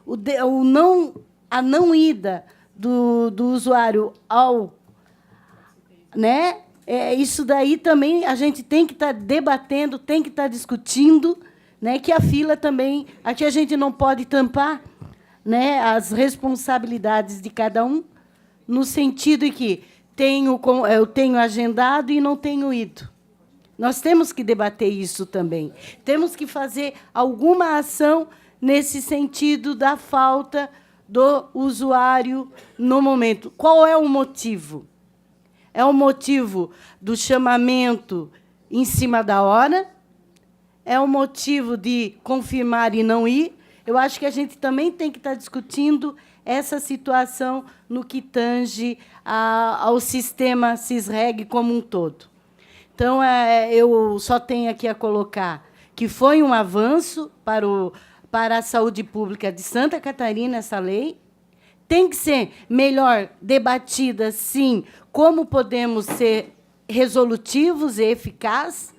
a não ida do usuário ao... Né? Isso daí também a gente tem que estar debatendo, tem que estar discutindo, né? Que a fila também... Aqui a gente não pode tampar, né, as responsabilidades de cada um, no sentido de que eu tenho agendado e não tenho ido. Nós temos que debater isso também. Temos que fazer alguma ação nesse sentido da falta do usuário no momento. Qual é o motivo? É o motivo do chamamento em cima da hora? É o motivo de confirmar e não ir? Eu acho que a gente também tem que estar discutindo essa situação no que tange ao sistema Sisreg como um todo. Então, eu só tenho aqui a colocar que foi um avanço para a saúde pública de Santa Catarina, essa lei. Tem que ser melhor debatida, sim, como podemos ser resolutivos e eficazes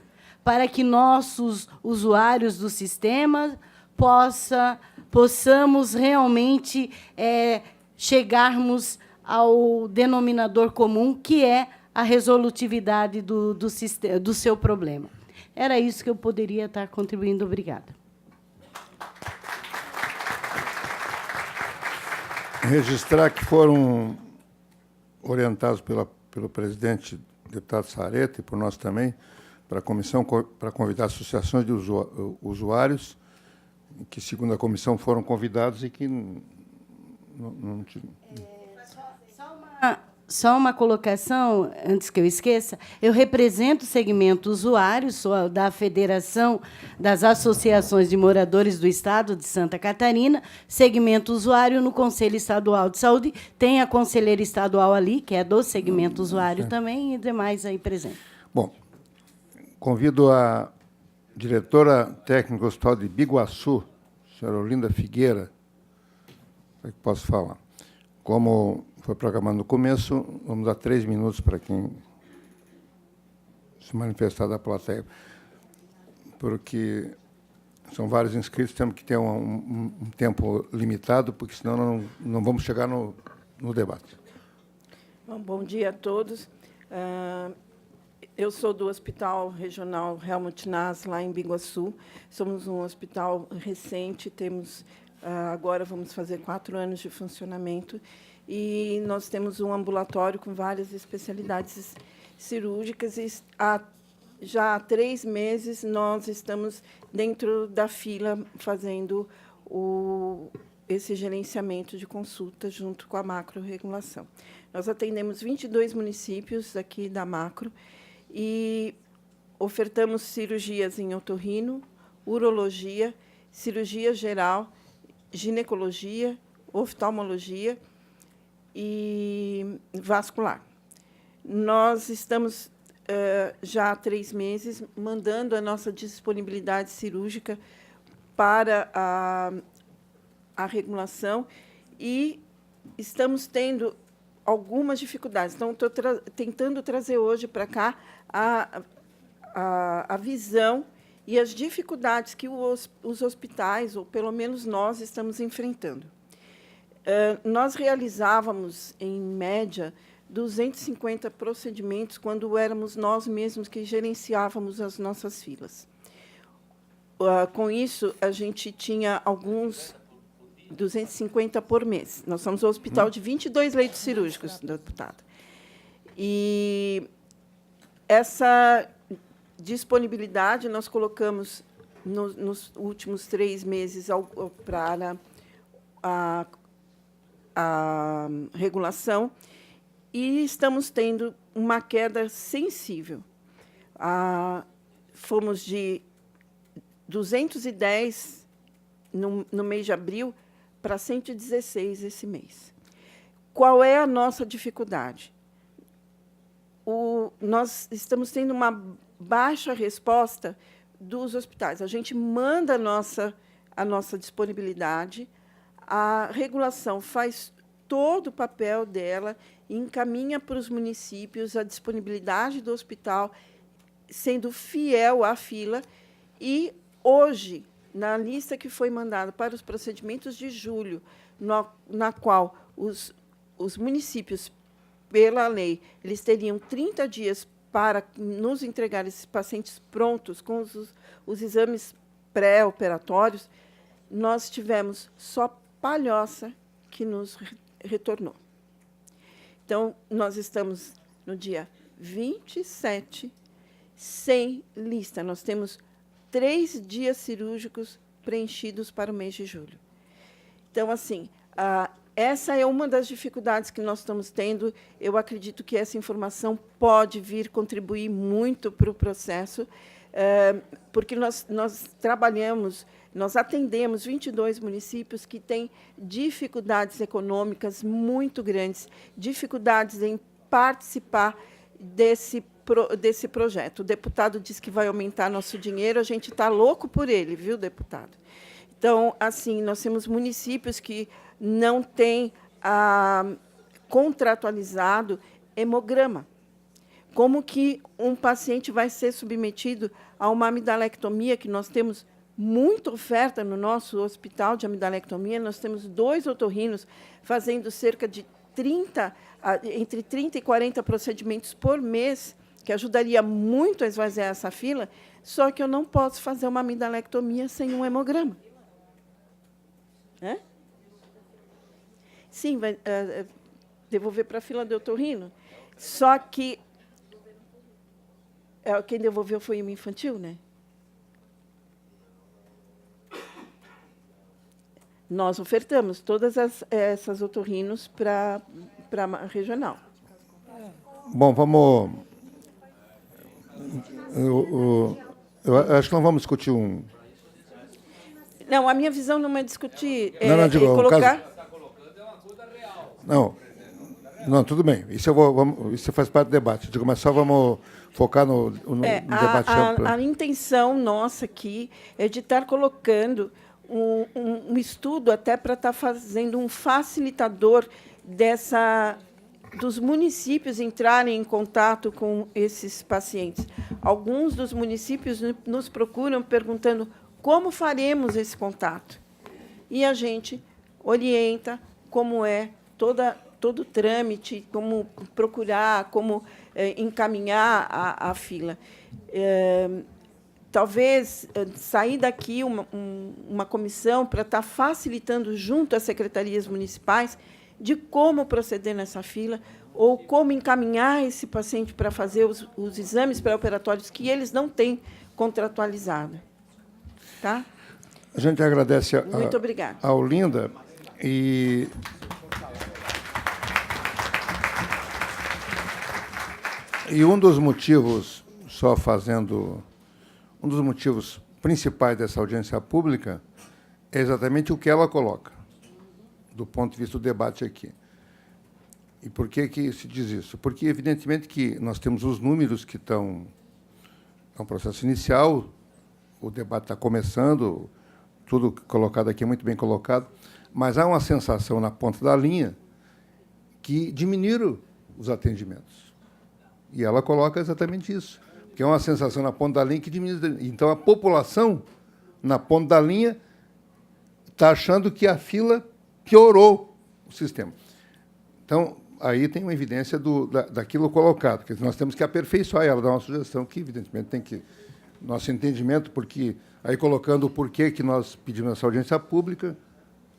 para que nossos usuários do sistema possamos realmente chegarmos ao denominador comum, que é a resolutividade do seu problema. Era isso que eu poderia estar contribuindo. Obrigada. Registrar que foram orientados pelo presidente, deputado Sareta, e por nós também, para a comissão, para convidar associações de usuários, que, segundo a comissão, foram convidados e que não... Só uma colocação, antes que eu esqueça. Eu represento o segmento usuário, sou da Federação das Associações de Moradores do Estado de Santa Catarina, segmento usuário no Conselho Estadual de Saúde. Tem a conselheira estadual ali, que é do segmento usuário também, e demais aí presentes. Bom, convido a diretora técnica do Hospital de Biguaçu, senhora Olinda Figueira, para que possa falar. Como foi programado no começo, vamos dar 3 minutos para quem se manifestar da plateia, porque são vários inscritos, temos que ter um tempo limitado, porque senão não vamos chegar no debate. Bom dia a todos. Eu sou do Hospital Regional Helmut Naas, lá em Biguaçu. Somos um hospital recente, agora vamos fazer 4 anos de funcionamento, e nós temos um ambulatório com várias especialidades cirúrgicas, e já há 3 meses nós estamos dentro da fila fazendo esse gerenciamento de consulta junto com a macro-regulação. Nós atendemos 22 municípios aqui da macro e ofertamos cirurgias em otorrino, urologia, cirurgia geral, ginecologia, oftalmologia e vascular. Nós estamos já há 3 meses, mandando a nossa disponibilidade cirúrgica para a regulação e estamos tendo algumas dificuldades. Então, estou tentando trazer hoje para cá a visão e as dificuldades que os hospitais, ou pelo menos nós, estamos enfrentando. Nós realizávamos, em média, 250 procedimentos quando éramos nós mesmos que gerenciávamos as nossas filas. Com isso, a gente tinha alguns 250 por mês. Nós somos um hospital de 22 leitos cirúrgicos, deputada. E essa disponibilidade nós colocamos nos últimos 3 meses para a regulação e estamos tendo uma queda sensível. Fomos de 210 no mês de abril para 116 esse mês. Qual é a nossa dificuldade? Nós estamos tendo uma baixa resposta dos hospitais. A gente manda a nossa disponibilidade, a regulação faz todo o papel dela e encaminha para os municípios a disponibilidade do hospital, sendo fiel à fila. E, hoje, na lista que foi mandada para os procedimentos de julho, na qual os municípios, pela lei, eles teriam 30 dias para nos entregar esses pacientes prontos com os exames pré-operatórios, nós tivemos só Palhoça que nos retornou. Então, nós estamos no dia 27, sem lista. Nós temos 3 dias cirúrgicos preenchidos para o mês de julho. Então, assim, essa é uma das dificuldades que nós estamos tendo. Eu acredito que essa informação pode vir contribuir muito para o processo, porque nós trabalhamos, nós atendemos 22 municípios que têm dificuldades econômicas muito grandes, dificuldades em participar desse projeto. O deputado disse que vai aumentar nosso dinheiro, a gente está louco por ele, viu, deputado? Então, assim, nós temos municípios que não têm contratualizado hemograma. Como que um paciente vai ser submetido a uma amidalectomia, que nós temos muita oferta no nosso hospital de amidalectomia, nós temos 2 otorrinos fazendo cerca de entre 30 e 40 procedimentos por mês, que ajudaria muito a esvaziar essa fila, só que eu não posso fazer uma amidalectomia sem um hemograma. Sim, vai devolver para a fila do otorrino. Só que quem devolveu foi o infantil, né? Nós ofertamos todas essas otorrinos para a regional. Bom, vamos... Eu acho que não vamos discutir um... Não, a minha visão não é discutir, digo, colocar... Não, tudo bem. Isso faz parte do debate. Digo, mas só vamos focar no debate amplo. A intenção nossa aqui é de estar colocando um estudo até para estar fazendo um facilitador dos municípios entrarem em contato com esses pacientes. Alguns dos municípios nos procuram perguntando como faremos esse contato. E a gente orienta como é todo o trâmite, como procurar, como encaminhar a fila. Talvez sair daqui uma comissão para estar facilitando junto às secretarias municipais de como proceder nessa fila ou como encaminhar esse paciente para fazer os exames pré-operatórios que eles não têm contratualizado. Tá? A gente agradece Muito obrigada. A Olinda e um dos motivos, um dos motivos principais dessa audiência pública é exatamente o que ela coloca, do ponto de vista do debate aqui. E por que se diz isso? Porque, evidentemente, que nós temos os números que estão... É um processo inicial, o debate está começando, tudo colocado aqui é muito bem colocado, mas há uma sensação na ponta da linha que diminuíram os atendimentos. E ela coloca exatamente isso, que é uma sensação na ponta da linha que diminui. Então, a população, na ponta da linha, está achando que a fila piorou o sistema. Então, aí tem uma evidência daquilo colocado, que nós temos que aperfeiçoar ela, dar uma sugestão que, evidentemente, tem que... Nosso entendimento, porque aí colocando o porquê que nós pedimos essa audiência pública,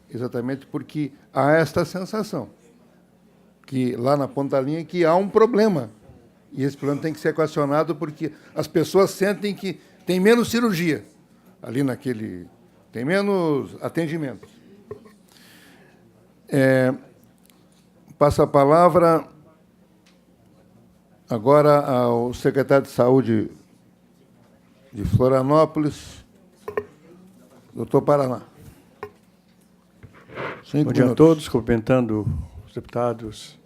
exatamente porque há esta sensação, que lá na ponta da linha que há um problema, e esse problema tem que ser equacionado porque as pessoas sentem que tem menos cirurgia ali naquele... tem menos atendimento. Passo a palavra agora ao secretário de Saúde de Florianópolis, doutor Paraná. Bom dia a todos, cumprimentando os deputados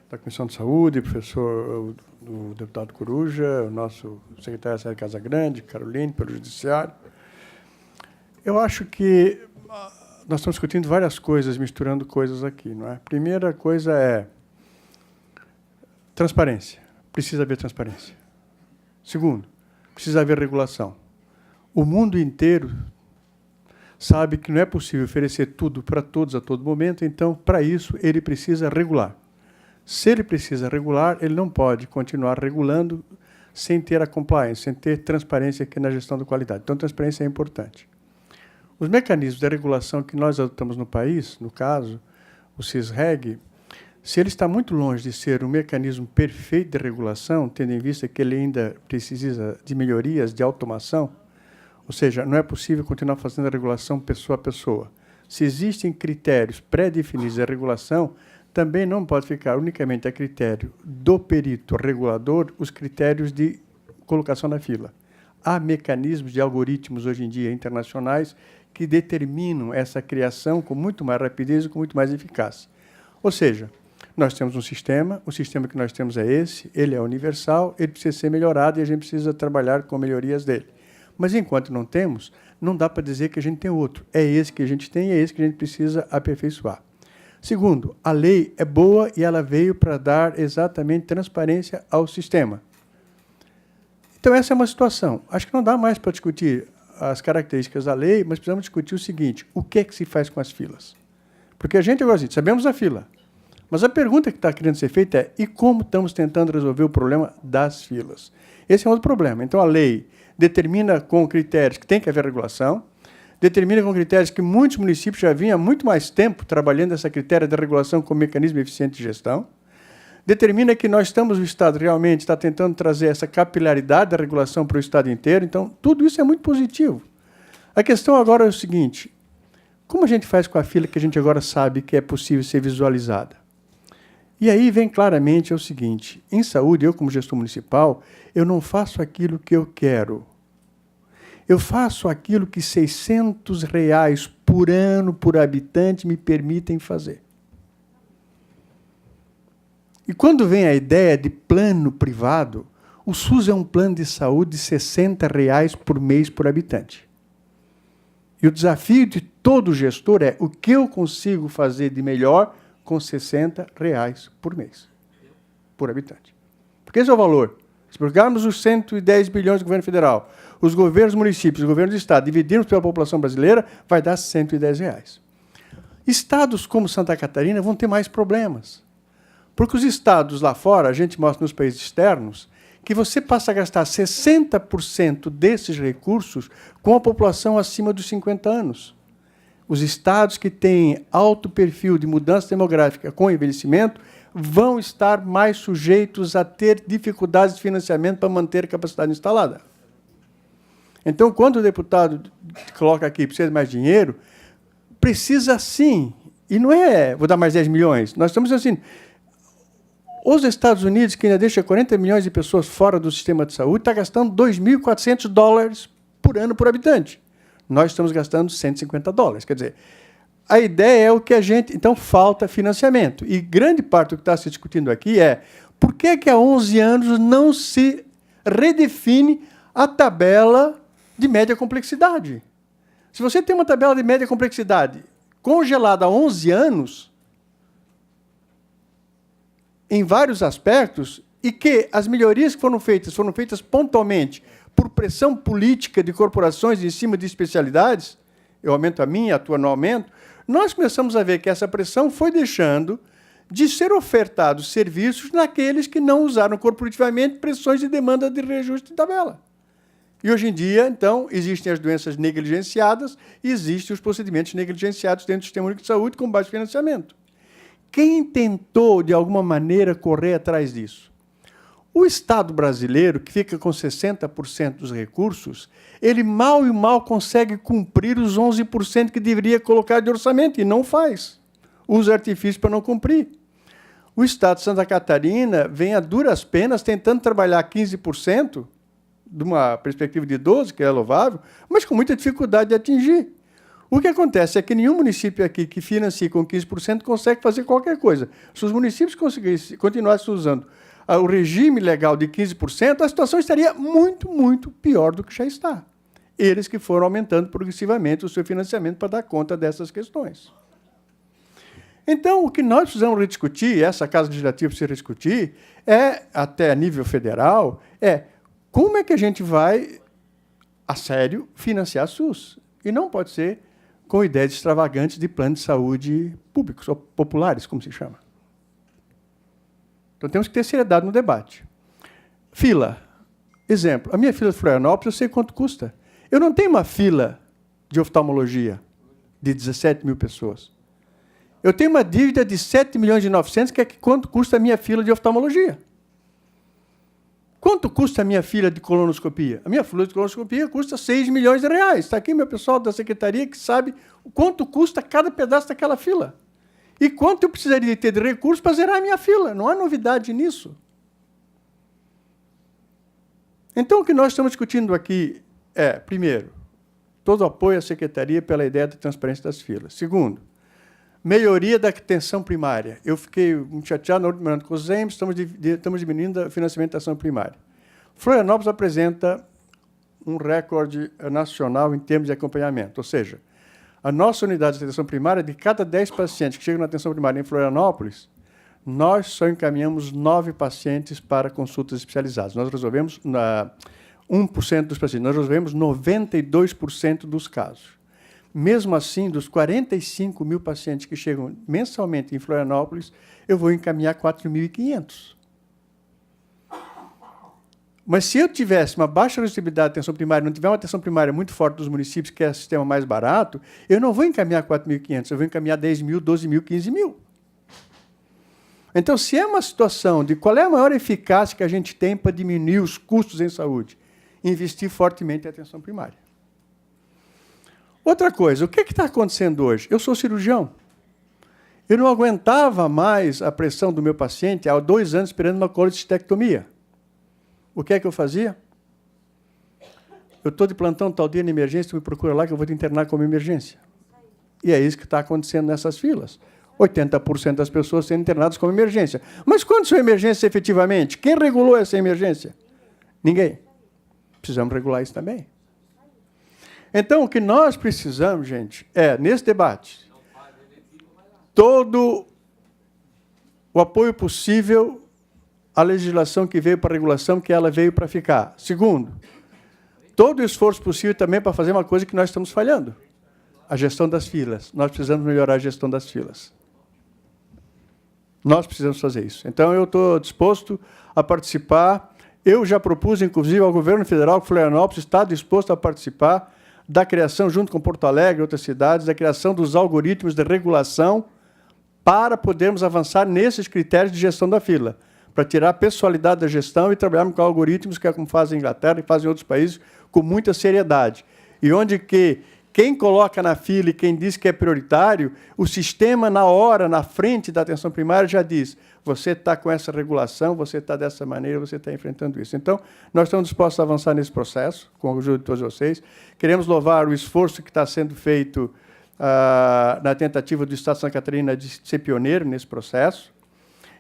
da Comissão de Saúde, o deputado Coruja, o nosso secretário Sérgio Casagrande, Caroline, pelo Judiciário. Eu acho que nós estamos discutindo várias coisas, misturando coisas aqui, não é? A primeira coisa é transparência. Precisa haver transparência. Segundo, precisa haver regulação. O mundo inteiro sabe que não é possível oferecer tudo para todos a todo momento, então, para isso, ele precisa regular. Se ele precisa regular, ele não pode continuar regulando sem ter a compliance, sem ter transparência aqui na gestão da qualidade. Então, transparência é importante. Os mecanismos de regulação que nós adotamos no país, no caso, o CISREG, se ele está muito longe de ser um mecanismo perfeito de regulação, tendo em vista que ele ainda precisa de melhorias, de automação, ou seja, não é possível continuar fazendo a regulação pessoa a pessoa. Se existem critérios pré-definidos de regulação, também não pode ficar unicamente a critério do perito regulador os critérios de colocação na fila. Há mecanismos de algoritmos, hoje em dia, internacionais, que determinam essa criação com muito mais rapidez e com muito mais eficácia. Ou seja, nós temos um sistema, o sistema que nós temos é esse, ele é universal, ele precisa ser melhorado e a gente precisa trabalhar com melhorias dele. Mas, enquanto não temos, não dá para dizer que a gente tem outro. É esse que a gente tem e é esse que a gente precisa aperfeiçoar. Segundo, a lei é boa e ela veio para dar exatamente transparência ao sistema. Então, essa é uma situação. Acho que não dá mais para discutir as características da lei, mas precisamos discutir o seguinte, o que é que se faz com as filas? Porque a gente, igualzinho, sabemos a fila, mas a pergunta que está querendo ser feita é, e como estamos tentando resolver o problema das filas? Esse é outro problema. Então, a lei determina com critérios que tem que haver regulação, determina com critérios que muitos municípios já vinham há muito mais tempo trabalhando essa critério de regulação como mecanismo eficiente de gestão, determina que nós estamos, o Estado realmente está tentando trazer essa capilaridade da regulação para o Estado inteiro, então tudo isso é muito positivo. A questão agora é o seguinte, como a gente faz com a fila que a gente agora sabe que é possível ser visualizada? E aí vem claramente o seguinte, em saúde, eu como gestor municipal, eu não faço aquilo que eu quero. Eu faço aquilo que R$600 por ano, por habitante, me permitem fazer. E quando vem a ideia de plano privado, o SUS é um plano de saúde de R$60 por mês por habitante. E o desafio de todo gestor é o que eu consigo fazer de melhor com R$60 por mês, por habitante. Porque esse é o valor. Se pegarmos os 110 bilhões do governo federal, os governos municípios, os governos do estado, dividirmos pela população brasileira, vai dar R$110. Estados como Santa Catarina vão ter mais problemas. Porque os estados lá fora, a gente mostra nos países externos, que você passa a gastar 60% desses recursos com a população acima dos 50 anos. Os estados que têm alto perfil de mudança demográfica com envelhecimento vão estar mais sujeitos a ter dificuldades de financiamento para manter a capacidade instalada. Então, quando o deputado coloca aqui, precisa de mais dinheiro, precisa sim. E não é, vou dar mais 10 milhões. Nós estamos assim, os Estados Unidos, que ainda deixa 40 milhões de pessoas fora do sistema de saúde, está gastando $2.400 por ano por habitante. Nós estamos gastando $150. Quer dizer, a ideia é o que a gente... Então, falta financiamento. E grande parte do que está se discutindo aqui é por que há 11 anos não se redefine a tabela de média complexidade. Se você tem uma tabela de média complexidade congelada há 11 anos, em vários aspectos, e que as melhorias que foram feitas pontualmente por pressão política de corporações em cima de especialidades, eu aumento a minha, a tua não aumento, nós começamos a ver que essa pressão foi deixando de ser ofertados serviços naqueles que não usaram corporativamente pressões de demanda de reajuste de tabela. E hoje em dia, então, existem as doenças negligenciadas e existem os procedimentos negligenciados dentro do Sistema Único de Saúde com baixo financiamento. Quem tentou, de alguma maneira, correr atrás disso? O Estado brasileiro, que fica com 60% dos recursos, ele mal e mal consegue cumprir os 11% que deveria colocar de orçamento, e não faz. Usa artifícios para não cumprir. O Estado de Santa Catarina vem a duras penas tentando trabalhar 15%, de uma perspectiva de 12%, que é louvável, mas com muita dificuldade de atingir. O que acontece é que nenhum município aqui que financia com 15% consegue fazer qualquer coisa. Se os municípios continuassem usando o regime legal de 15%, a situação estaria muito, muito pior do que já está. Eles que foram aumentando progressivamente o seu financiamento para dar conta dessas questões. Então, o que nós precisamos rediscutir, essa Casa Legislativa precisa rediscutir, até a nível federal, como é que a gente vai, a sério, financiar a SUS. E não pode ser com ideias extravagantes de planos de saúde públicos, ou populares, como se chama. Então, temos que ter seriedade no debate. Fila. Exemplo, a minha fila de Florianópolis, eu sei quanto custa. Eu não tenho uma fila de oftalmologia de 17 mil pessoas. Eu tenho uma dívida de 7.900.000, que é quanto custa a minha fila de oftalmologia. Quanto custa a minha fila de colonoscopia? A minha fila de colonoscopia custa 6 milhões de reais. Está aqui meu pessoal da secretaria que sabe quanto custa cada pedaço daquela fila. E quanto eu precisaria ter de recursos para zerar a minha fila. Não há novidade nisso. Então, o que nós estamos discutindo aqui é, primeiro, todo apoio à secretaria pela ideia da transparência das filas. Segundo, melhoria da atenção primária. Eu fiquei muito chateado na última reunião com os EMS, estamos diminuindo o financiamento da atenção primária. Florianópolis apresenta um recorde nacional em termos de acompanhamento, ou seja, a nossa unidade de atenção primária, de cada 10 pacientes que chegam na atenção primária em Florianópolis, nós só encaminhamos 9 pacientes para consultas especializadas. Nós resolvemos 1% dos pacientes, nós resolvemos 92% dos casos. Mesmo assim, dos 45 mil pacientes que chegam mensalmente em Florianópolis, eu vou encaminhar 4.500. Mas se eu tivesse uma baixa resistibilidade de atenção primária, não tiver uma atenção primária muito forte dos municípios, que é o sistema mais barato, eu não vou encaminhar 4.500, eu vou encaminhar 10 mil, 12 mil, 15 mil. Então, se é uma situação de qual é a maior eficácia que a gente tem para diminuir os custos em saúde, investir fortemente em atenção primária. Outra coisa, o que está acontecendo hoje? Eu sou cirurgião. Eu não aguentava mais a pressão do meu paciente há 2 anos esperando uma colecistectomia. O que é que eu fazia? Eu estou de plantão tal dia na emergência, tu me procura lá que eu vou te internar como emergência. E é isso que está acontecendo nessas filas. 80% das pessoas sendo internadas como emergência. Mas quando são emergências efetivamente? Quem regulou essa emergência? Ninguém. Precisamos regular isso também. Então, o que nós precisamos, gente, nesse debate, todo o apoio possível à legislação que veio para a regulação, que ela veio para ficar. Segundo, todo o esforço possível também para fazer uma coisa que nós estamos falhando, a gestão das filas. Nós precisamos melhorar a gestão das filas. Nós precisamos fazer isso. Então, eu estou disposto a participar. Eu já propus, inclusive, ao governo federal que Florianópolis está disposto a participar da criação, junto com Porto Alegre e outras cidades, da criação dos algoritmos de regulação para podermos avançar nesses critérios de gestão da fila, para tirar a pessoalidade da gestão e trabalharmos com algoritmos, que é como faz a Inglaterra e fazem outros países, com muita seriedade. E onde que quem coloca na fila e quem diz que é prioritário, o sistema, na hora, na frente da atenção primária, já diz, você está com essa regulação, você está dessa maneira, você está enfrentando isso. Então, nós estamos dispostos a avançar nesse processo, com a ajuda de todos vocês. Queremos louvar o esforço que está sendo feito na tentativa do Estado de Santa Catarina de ser pioneiro nesse processo,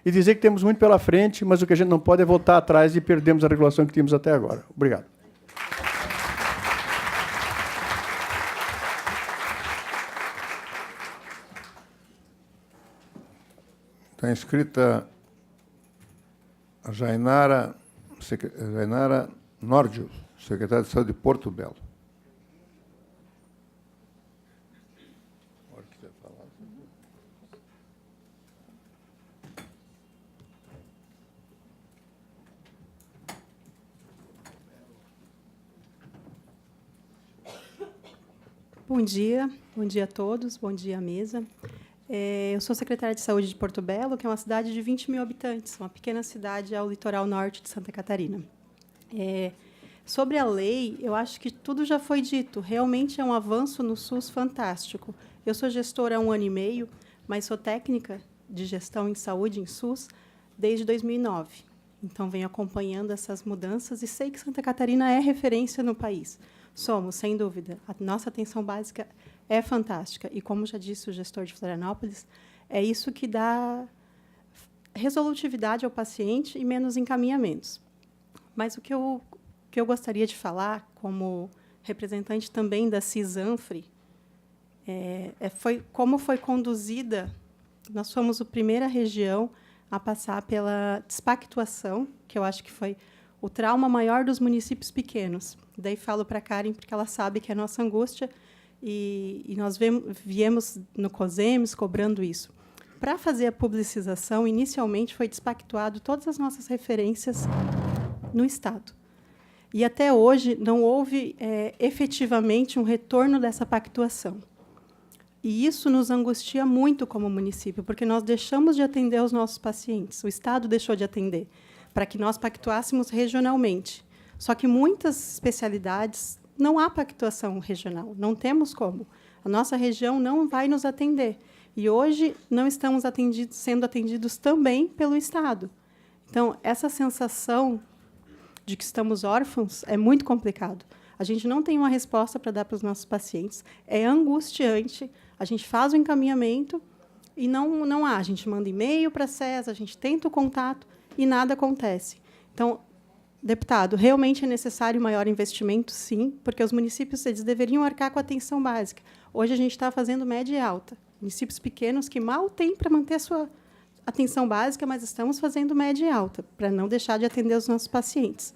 e dizer que temos muito pela frente, mas o que a gente não pode é voltar atrás e perdermos a regulação que tínhamos até agora. Obrigado. Está inscrita a Jainara Nórdio, secretária de Saúde de Porto Belo. Bom dia a todos, bom dia à mesa. Eu sou secretária de Saúde de Porto Belo, que é uma cidade de 20 mil habitantes, uma pequena cidade ao litoral norte de Santa Catarina. Sobre a lei, eu acho que tudo já foi dito. Realmente é um avanço no SUS fantástico. Eu sou gestora há 1 ano e meio, mas sou técnica de gestão em saúde em SUS desde 2009. Então, venho acompanhando essas mudanças e sei que Santa Catarina é referência no país. Somos, sem dúvida. A nossa atenção básica é fantástica. E, como já disse o gestor de Florianópolis, é isso que dá resolutividade ao paciente e menos encaminhamentos. Mas o que eu gostaria de falar, como representante também da CISANFRE, foi como foi conduzida. Nós fomos a primeira região a passar pela despactuação, que eu acho que foi o trauma maior dos municípios pequenos. Daí falo para a Karen, porque ela sabe que é a nossa angústia, e nós viemos no COSEMES cobrando isso. Para fazer a publicização, inicialmente foi despactuado todas as nossas referências no Estado. E, até hoje, não houve efetivamente um retorno dessa pactuação. E isso nos angustia muito como município, porque nós deixamos de atender os nossos pacientes, o Estado deixou de atender, para que nós pactuássemos regionalmente. Só que muitas especialidades não há pactuação regional, não temos como. A nossa região não vai nos atender. E hoje não estamos sendo atendidos também pelo Estado. Então, essa sensação de que estamos órfãos é muito complicado. A gente não tem uma resposta para dar para os nossos pacientes, é angustiante, a gente faz o encaminhamento e não há. A gente manda e-mail para a SES, a gente tenta o contato e nada acontece. Então, deputado, realmente é necessário maior investimento, sim, porque os municípios eles deveriam arcar com a atenção básica. Hoje a gente está fazendo média e alta. Municípios pequenos que mal têm para manter a sua atenção básica, mas estamos fazendo média e alta, para não deixar de atender os nossos pacientes.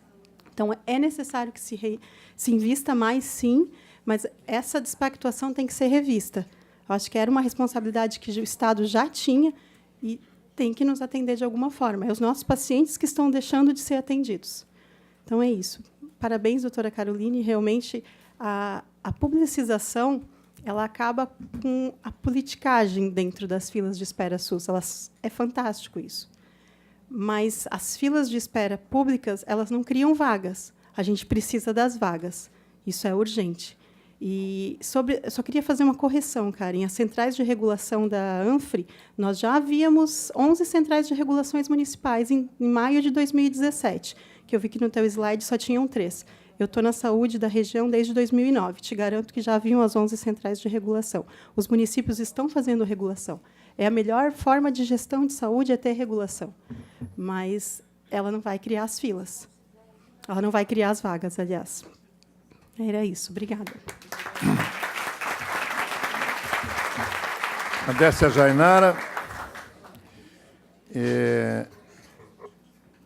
Então, é necessário que se invista mais, sim, mas essa despactuação tem que ser revista. Eu acho que era uma responsabilidade que o Estado já tinha e tem que nos atender de alguma forma. É os nossos pacientes que estão deixando de ser atendidos. Então, é isso. Parabéns, doutora Caroline. Realmente, a publicização ela acaba com a politicagem dentro das filas de espera SUS. É fantástico isso. Mas as filas de espera públicas elas não criam vagas. A gente precisa das vagas. Isso é urgente. E eu só queria fazer uma correção, Karen. As centrais de regulação da ANFRE, nós já havíamos 11 centrais de regulações municipais em maio de 2017, que eu vi que no teu slide só tinham 3. Eu estou na saúde da região desde 2009. Te garanto que já haviam as 11 centrais de regulação. Os municípios estão fazendo regulação. É a melhor forma de gestão de saúde é ter regulação. Mas ela não vai criar as filas. Ela não vai criar as vagas, aliás. Era isso. Obrigada. Agradece a Jainara.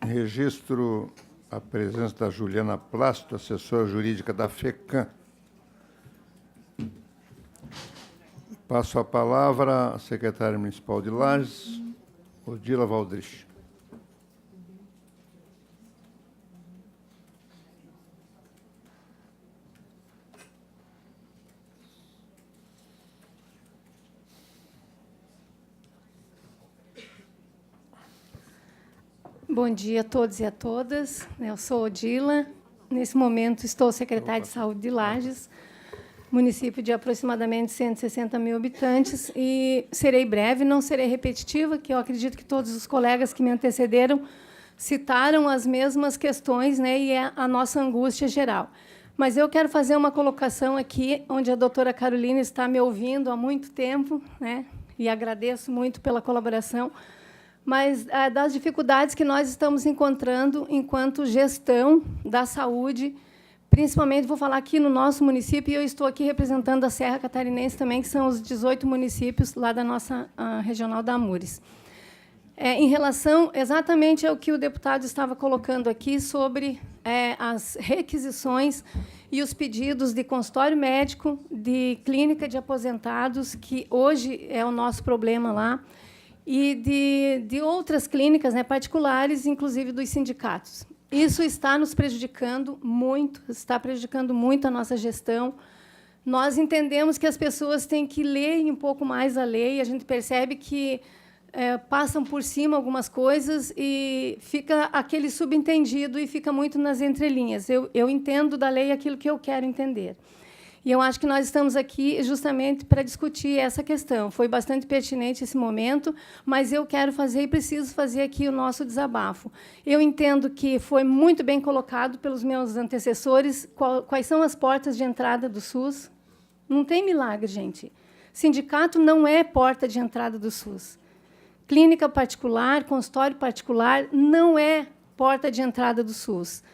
Registro a presença da Juliana Plácido, assessora jurídica da FECAM. Passo a palavra à secretária municipal de Lages, Odila Valdrich. Bom dia a todos e a todas. Eu sou Odila. Nesse momento, estou secretária de Saúde de Lages, município de aproximadamente 160 mil habitantes, e serei breve, não serei repetitiva, que eu acredito que todos os colegas que me antecederam citaram as mesmas questões, né, e é a nossa angústia geral. Mas eu quero fazer uma colocação aqui, onde a doutora Carolina está me ouvindo há muito tempo, né? E agradeço muito pela colaboração, mas das dificuldades que nós estamos encontrando enquanto gestão da saúde, principalmente, vou falar aqui no nosso município, e eu estou aqui representando a Serra Catarinense também, que são os 18 municípios lá da nossa regional da Amures. Em relação exatamente ao que o deputado estava colocando aqui sobre as requisições e os pedidos de consultório médico, de clínica de aposentados, que hoje é o nosso problema lá, e de outras clínicas, né, particulares, inclusive dos sindicatos. Isso está nos prejudicando muito, está prejudicando muito a nossa gestão. Nós entendemos que as pessoas têm que ler um pouco mais a lei, a gente percebe que passam por cima algumas coisas e fica aquele subentendido e fica muito nas entrelinhas. Eu entendo da lei aquilo que eu quero entender. E eu acho que nós estamos aqui justamente para discutir essa questão. Foi bastante pertinente esse momento, mas eu quero fazer e preciso fazer aqui o nosso desabafo. Eu entendo que foi muito bem colocado pelos meus antecessores quais são as portas de entrada do SUS. Não tem milagre, gente. Sindicato não é porta de entrada do SUS. Clínica particular, consultório particular, não é porta de entrada do SUS.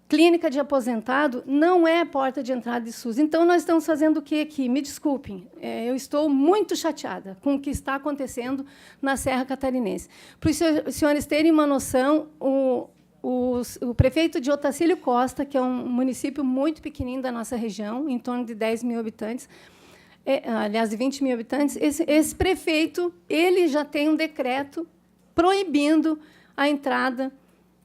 Clínica de aposentado não é porta de entrada do SUS. Então, nós estamos fazendo o quê aqui? Me desculpem, eu estou muito chateada com o que está acontecendo na Serra Catarinense. Para os senhores terem uma noção, o prefeito de Otacílio Costa, que é um município muito pequenininho da nossa região, em torno de 10 mil habitantes, aliás, de 20 mil habitantes, esse prefeito ele já tem um decreto proibindo a entrada,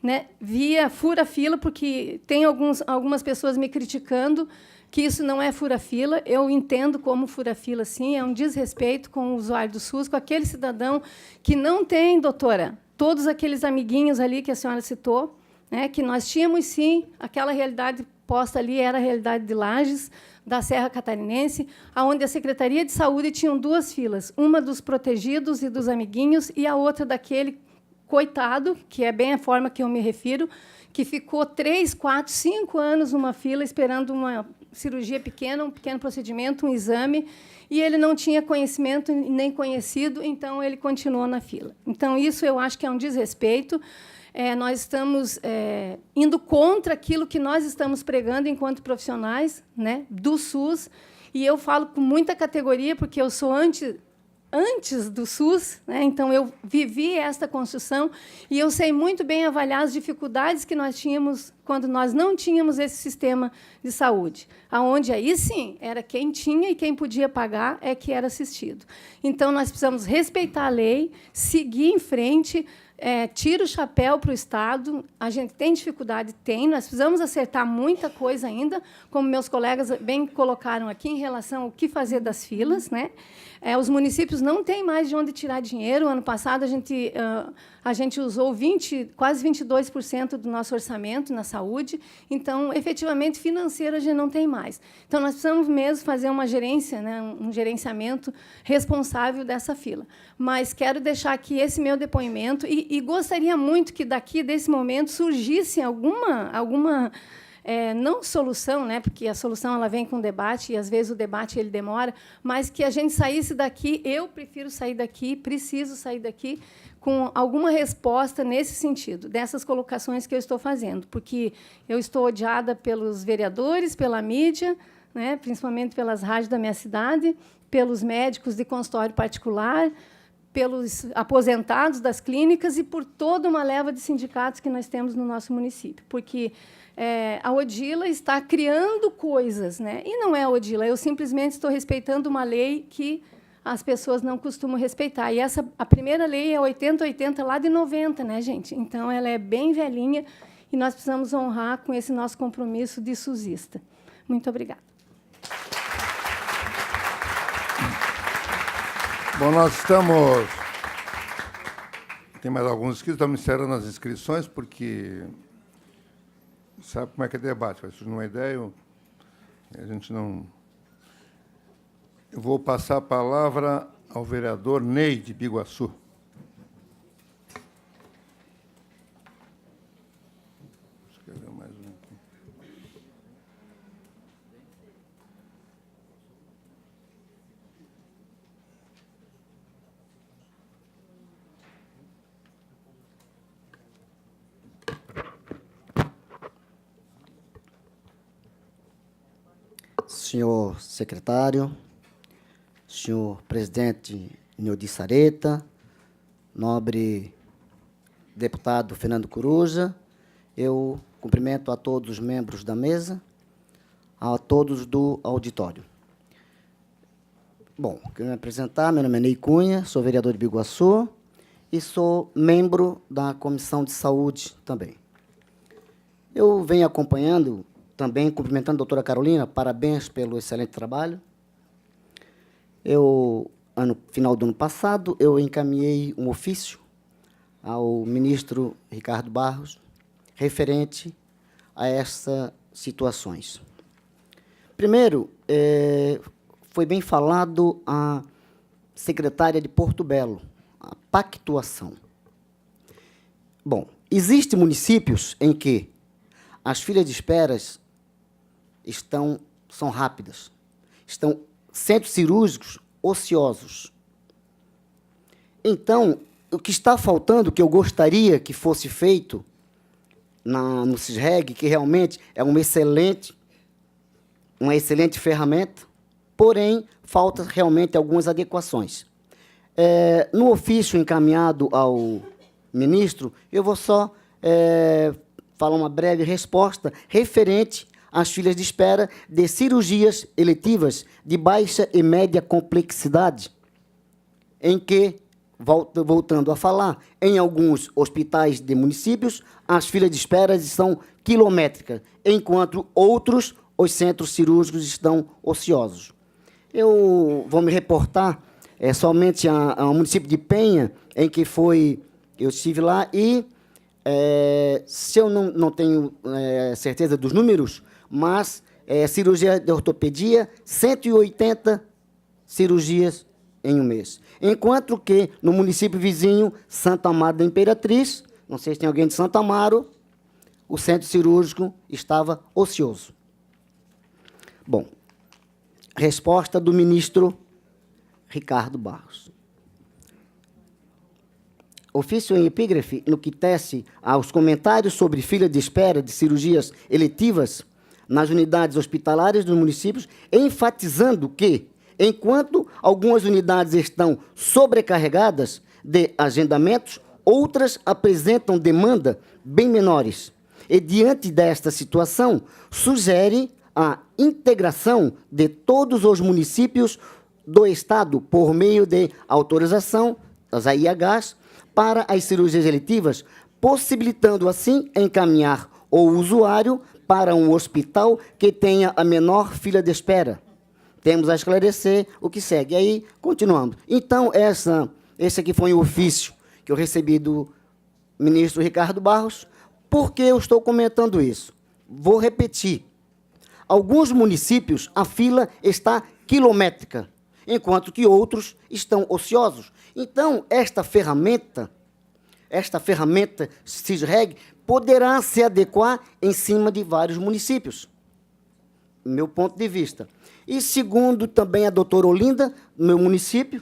né, via fura-fila, porque tem algumas pessoas me criticando que isso não é fura-fila. Eu entendo como fura-fila, sim, é um desrespeito com o usuário do SUS, com aquele cidadão que não tem, doutora, todos aqueles amiguinhos ali que a senhora citou, né, que nós tínhamos, sim, aquela realidade posta ali era a realidade de Lages, da Serra Catarinense, onde a Secretaria de Saúde tinha duas filas, uma dos protegidos e dos amiguinhos e a outra daquele coitado, que é bem a forma que eu me refiro, que ficou 3, 4, 5 anos numa fila esperando uma cirurgia pequena, um pequeno procedimento, um exame, e ele não tinha conhecimento nem conhecido, então ele continuou na fila. Então, isso eu acho que é um desrespeito. Nós estamos indo contra aquilo que nós estamos pregando enquanto profissionais, né, do SUS, e eu falo com muita categoria, porque eu sou antes do SUS, né, então eu vivi esta construção e eu sei muito bem avaliar as dificuldades que nós tínhamos quando nós não tínhamos esse sistema de saúde, aonde aí sim era quem tinha e quem podia pagar é que era assistido. Então nós precisamos respeitar a lei, seguir em frente. Tira o chapéu para o Estado. A gente tem dificuldade? Tem. Nós precisamos acertar muita coisa ainda, como meus colegas bem colocaram aqui, em relação ao que fazer das filas, né? Os municípios não têm mais de onde tirar dinheiro. Ano passado, a gente usou quase 22% do nosso orçamento na saúde. Então, efetivamente, financeiro, a gente não tem mais. Então, nós precisamos mesmo fazer uma gerência, né, um gerenciamento responsável dessa fila. Mas quero deixar aqui esse meu depoimento e gostaria muito que, daqui desse momento, surgisse alguma não solução, né, porque a solução ela vem com debate e, às vezes, o debate ele demora, mas que a gente saísse daqui, eu prefiro sair daqui, preciso sair daqui, com alguma resposta nesse sentido, dessas colocações que eu estou fazendo, porque eu estou odiada pelos vereadores, pela mídia, né, principalmente pelas rádios da minha cidade, pelos médicos de consultório particular, pelos aposentados das clínicas e por toda uma leva de sindicatos que nós temos no nosso município, porque a Odila está criando coisas, né? E não é a Odila, eu simplesmente estou respeitando uma lei que as pessoas não costumam respeitar. E a primeira lei é 8080 lá de 90, né, gente? Então, ela é bem velhinha e nós precisamos honrar com esse nosso compromisso de SUSista. Muito obrigada. Bom, nós estamos... Tem mais alguns inscritos, estamos encerrando as inscrições, porque... Sabe como é que é debate? Vai surgir uma ideia, a gente não... Eu vou passar a palavra ao vereador Ney, de Biguaçu. Escrever mais um aqui. senhor secretário, senhor presidente Nildi Sareta, nobre deputado Fernando Coruja, eu cumprimento a todos os membros da mesa, a todos do auditório. Bom, quero me apresentar, meu nome é Ney Cunha, sou vereador de Biguaçu e sou membro da Comissão de Saúde também. Eu venho acompanhando, também cumprimentando a doutora Carolina, parabéns pelo excelente trabalho. No final do ano passado, eu encaminhei um ofício ao ministro Ricardo Barros, referente a essas situações. Primeiro, foi bem falado a secretária de Porto Belo, a pactuação. Bom, existem municípios em que as filas de espera são rápidas, estão centros cirúrgicos ociosos. Então, o que está faltando, que eu gostaria que fosse feito no CISREG, que realmente é uma excelente ferramenta, porém, falta realmente algumas adequações. No ofício encaminhado ao ministro, eu vou só falar uma breve resposta referente às filas de espera de cirurgias eletivas de baixa e média complexidade, em que, voltando a falar, em alguns hospitais de municípios, as filas de espera são quilométricas, enquanto outros, os centros cirúrgicos estão ociosos. Eu vou me reportar somente ao município de Penha, em que eu estive lá, e se eu não tenho certeza dos números, mas cirurgia de ortopedia, 180 cirurgias em um mês. Enquanto que, no município vizinho, Santo Amaro da Imperatriz, não sei se tem alguém de Santo Amaro, o centro cirúrgico estava ocioso. Bom, resposta do ministro Ricardo Barros. Ofício em epígrafe, no que tece aos comentários sobre fila de espera de cirurgias eletivas nas unidades hospitalares dos municípios, enfatizando que, enquanto algumas unidades estão sobrecarregadas de agendamentos, outras apresentam demanda bem menores. E, diante desta situação, sugere a integração de todos os municípios do Estado por meio de autorização, das AIHs, para as cirurgias eletivas, possibilitando, assim, encaminhar o usuário para um hospital que tenha a menor fila de espera. Temos a esclarecer o que segue. Aí, continuamos. Então, esse aqui foi o ofício que eu recebi do ministro Ricardo Barros. Por que eu estou comentando isso? Vou repetir. Alguns municípios, a fila está quilométrica, enquanto que outros estão ociosos. Então, esta ferramenta CISREG, poderá se adequar em cima de vários municípios, meu ponto de vista. E, segundo também a doutora Olinda, no meu município,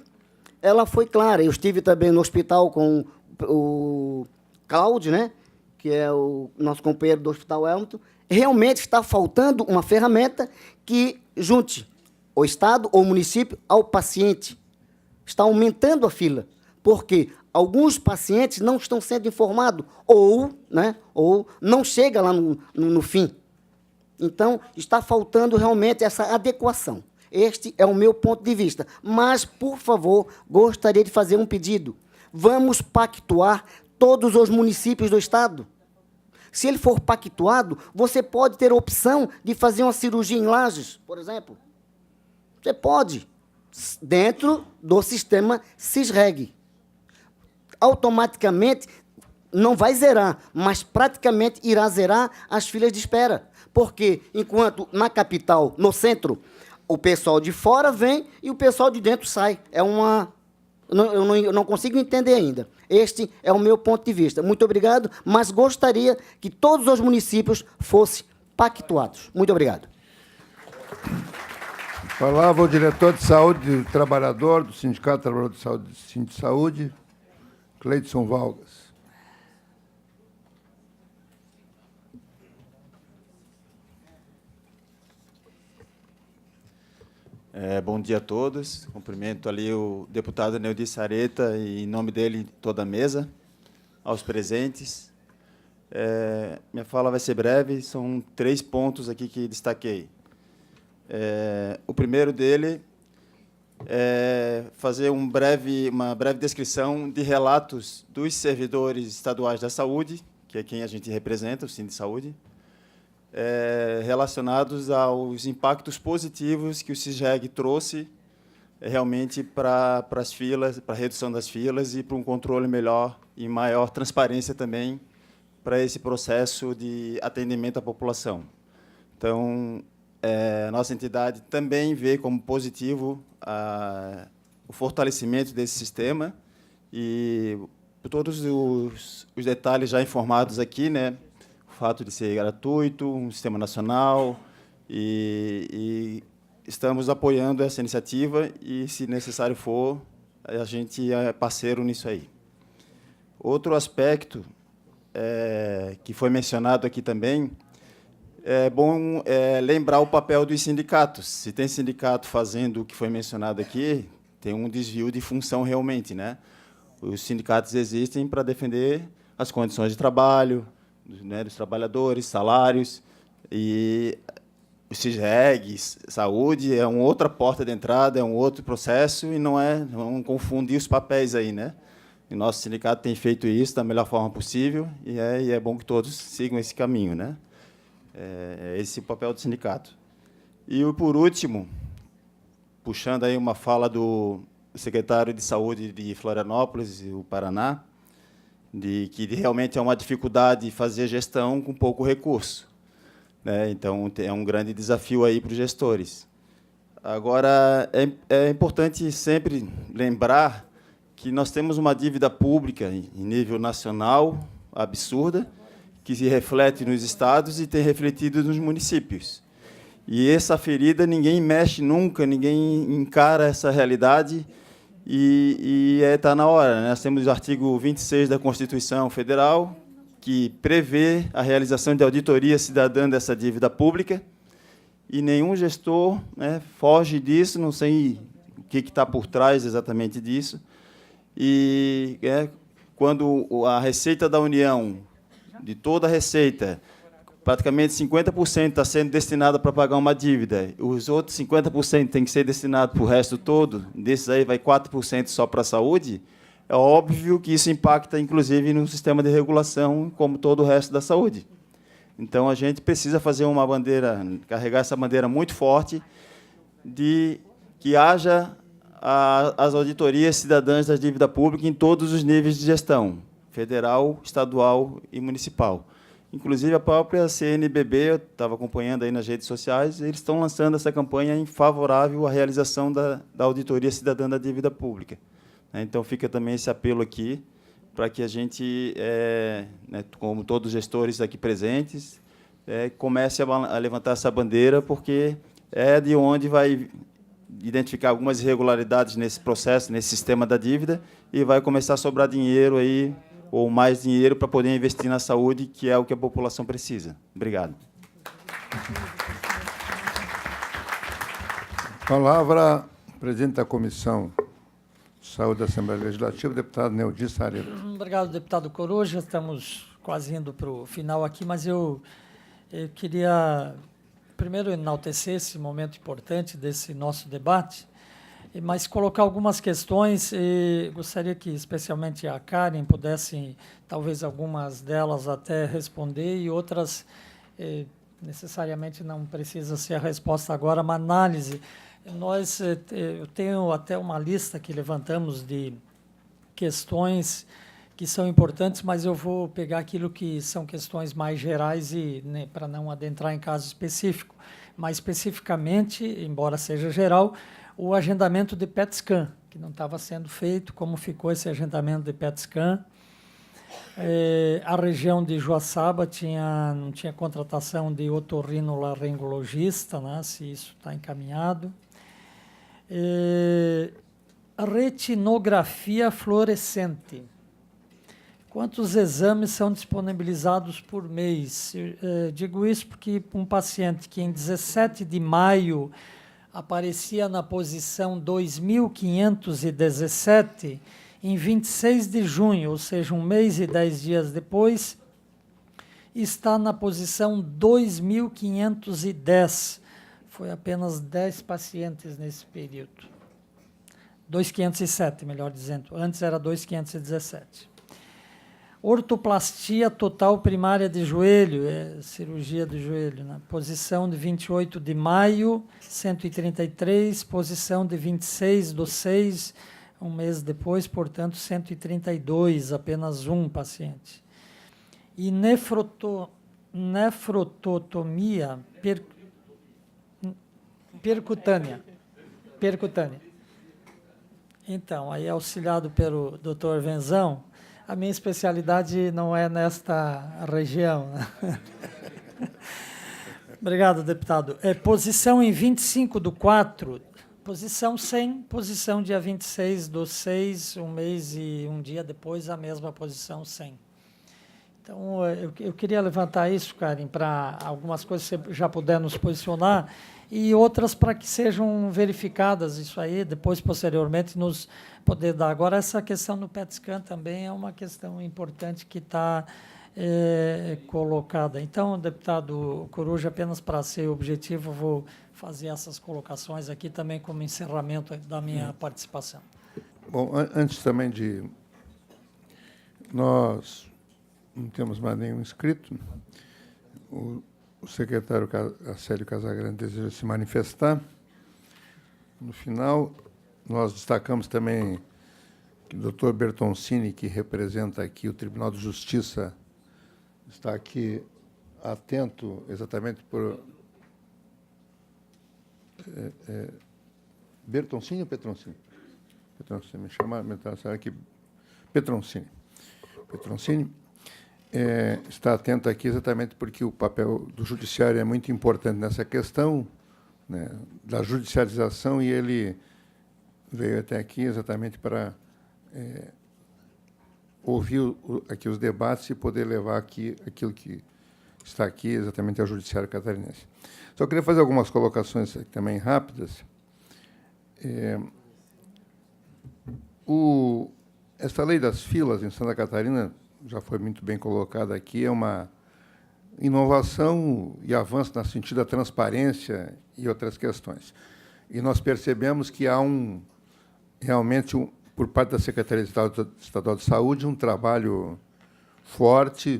ela foi clara. Eu estive também no hospital com o Cláudio, né, que é o nosso companheiro do Hospital Elmton. Realmente está faltando uma ferramenta que junte o Estado ou o município ao paciente. Está aumentando a fila, porque alguns pacientes não estão sendo informados ou não chega lá no fim. Então, está faltando realmente essa adequação. Este é o meu ponto de vista. Mas, por favor, gostaria de fazer um pedido. Vamos pactuar todos os municípios do Estado. Se ele for pactuado, você pode ter a opção de fazer uma cirurgia em Lages, por exemplo. Você pode, dentro do sistema CISREG. Automaticamente, não vai zerar, mas praticamente irá zerar as filas de espera. Porque, enquanto na capital, no centro, o pessoal de fora vem e o pessoal de dentro sai. Eu não consigo entender ainda. Este é o meu ponto de vista. Muito obrigado, mas gostaria que todos os municípios fossem pactuados. Muito obrigado. Falava o diretor de saúde do trabalhador, do Sindicato de Trabalhadores de Saúde, Sindisaúde, Cleidson Valgas. Bom dia a todos. Cumprimento ali o deputado Neudi Sareta e, em nome dele, toda a mesa, aos presentes. Minha fala vai ser breve, são 3 pontos aqui que destaquei. O primeiro dele é fazer uma breve descrição de relatos dos servidores estaduais da saúde, que é quem a gente representa, o Sindisaúde, relacionados aos impactos positivos que o CISREG trouxe realmente para as filas, para a redução das filas e para um controle melhor e maior transparência também para esse processo de atendimento à população. Então, a nossa entidade também vê como positivo o fortalecimento desse sistema e por todos os detalhes já informados aqui, né? O fato de ser gratuito, um sistema nacional, e estamos apoiando essa iniciativa e, se necessário for, a gente é parceiro nisso aí. Outro aspecto que foi mencionado aqui também, é bom lembrar o papel dos sindicatos. Se tem sindicato fazendo o que foi mencionado aqui, tem um desvio de função realmente, né? Os sindicatos existem para defender as condições de trabalho, né, dos trabalhadores, salários, e o CISREG, saúde, é uma outra porta de entrada, é um outro processo, e não confundir os papéis aí, né? E nosso sindicato tem feito isso da melhor forma possível, e é bom que todos sigam esse caminho, né? Esse é o papel do sindicato. E, por último, puxando aí uma fala do secretário de Saúde de Florianópolis, o Paraná, de que realmente é uma dificuldade fazer gestão com pouco recurso, né? Então, é um grande desafio aí para os gestores. Agora, é importante sempre lembrar que nós temos uma dívida pública em nível nacional absurda, que se reflete nos estados e tem refletido nos municípios. E essa ferida ninguém mexe nunca, ninguém encara essa realidade, e está na hora, né? Nós temos o artigo 26 da Constituição Federal, que prevê a realização de auditoria cidadã dessa dívida pública, e nenhum gestor, né, foge disso, não sei o que está por trás exatamente disso. E quando a receita da União, de toda a receita, praticamente 50% está sendo destinada para pagar uma dívida, os outros 50% tem que ser destinado para o resto todo, desses aí vai 4% só para a saúde, é óbvio que isso impacta, inclusive, no sistema de regulação, como todo o resto da saúde. Então, a gente precisa fazer uma bandeira, carregar essa bandeira muito forte, de que haja as auditorias cidadãs da dívida pública em todos os níveis de gestão, federal, estadual e municipal. Inclusive, a própria CNBB, eu estava acompanhando aí nas redes sociais, eles estão lançando essa campanha em favorável à realização da auditoria cidadã da dívida pública. Então, fica também esse apelo aqui, para que a gente, né, como todos os gestores aqui presentes, comece a levantar essa bandeira, porque é de onde vai identificar algumas irregularidades nesse processo, nesse sistema da dívida, e vai começar a sobrar dinheiro aí, ou mais dinheiro, para poder investir na saúde, que é o que a população precisa. Obrigado. Palavra, presidente da Comissão de Saúde da Assembleia Legislativa, deputado Neudi Sareta. Obrigado, deputado Coruja. Estamos quase indo para o final aqui, mas eu queria, primeiro, enaltecer esse momento importante desse nosso debate, mas colocar algumas questões, e gostaria que, especialmente, a Karen pudesse, talvez, algumas delas até responder, e outras, necessariamente, não precisa ser a resposta agora, uma análise. Eu tenho até uma lista que levantamos de questões que são importantes, mas eu vou pegar aquilo que são questões mais gerais, e, né, para não adentrar em caso específico. Mais especificamente, embora seja geral, o agendamento de PET scan, que não estava sendo feito, como ficou esse agendamento de PET scan. A região de Joaçaba não tinha contratação de otorrinolaringologista, né, se isso está encaminhado. Retinografia fluorescente. Quantos exames são disponibilizados por mês? Digo isso porque um paciente que em 17 de maio aparecia na posição 2.517 em 26 de junho, ou seja, 1 mês e 10 dias depois, está na posição 2.510. Foi apenas 10 pacientes nesse período. 2.507, melhor dizendo. Antes era 2.517. Ortoplastia total primária de joelho, cirurgia do joelho, né? Posição de 28 de maio, 133, posição de 26/6, 1 mês depois, portanto, 132, apenas um paciente. E nefrototomia percutânea. Então, aí auxiliado pelo Dr. Venzão, a minha especialidade não é nesta região, né? Obrigado, deputado. Posição em 25/4, posição 100, posição dia 26/6, 1 mês e 1 dia depois, a mesma posição 100. Então, eu queria levantar isso, Karen, para algumas coisas que você já puder nos posicionar e outras para que sejam verificadas isso aí, depois, posteriormente, nos poder dar. Agora, essa questão do PET scan também é uma questão importante que está colocada. Então, deputado Coruja, apenas para ser objetivo, vou fazer essas colocações aqui também como encerramento da minha participação. Bom, antes também de... Nós não temos mais nenhum inscrito. O secretário Acélio Casagrande deseja se manifestar. No final, nós destacamos também que o doutor Bertoncini, que representa aqui o Tribunal de Justiça, está aqui atento exatamente por... Bertoncini ou Petroncini? Petroncini, me chama aqui. Petroncini. Está atento aqui exatamente porque o papel do judiciário é muito importante nessa questão, né, da judicialização, e ele veio até aqui exatamente para ouvir aqui os debates e poder levar aqui aquilo que está aqui exatamente ao judiciário catarinense. Só queria fazer algumas colocações aqui também rápidas. Essa lei das filas em Santa Catarina, já foi muito bem colocada aqui, é uma inovação e avanço no sentido da transparência e outras questões. E nós percebemos que há realmente, por parte da Secretaria Estadual de Saúde, um trabalho forte.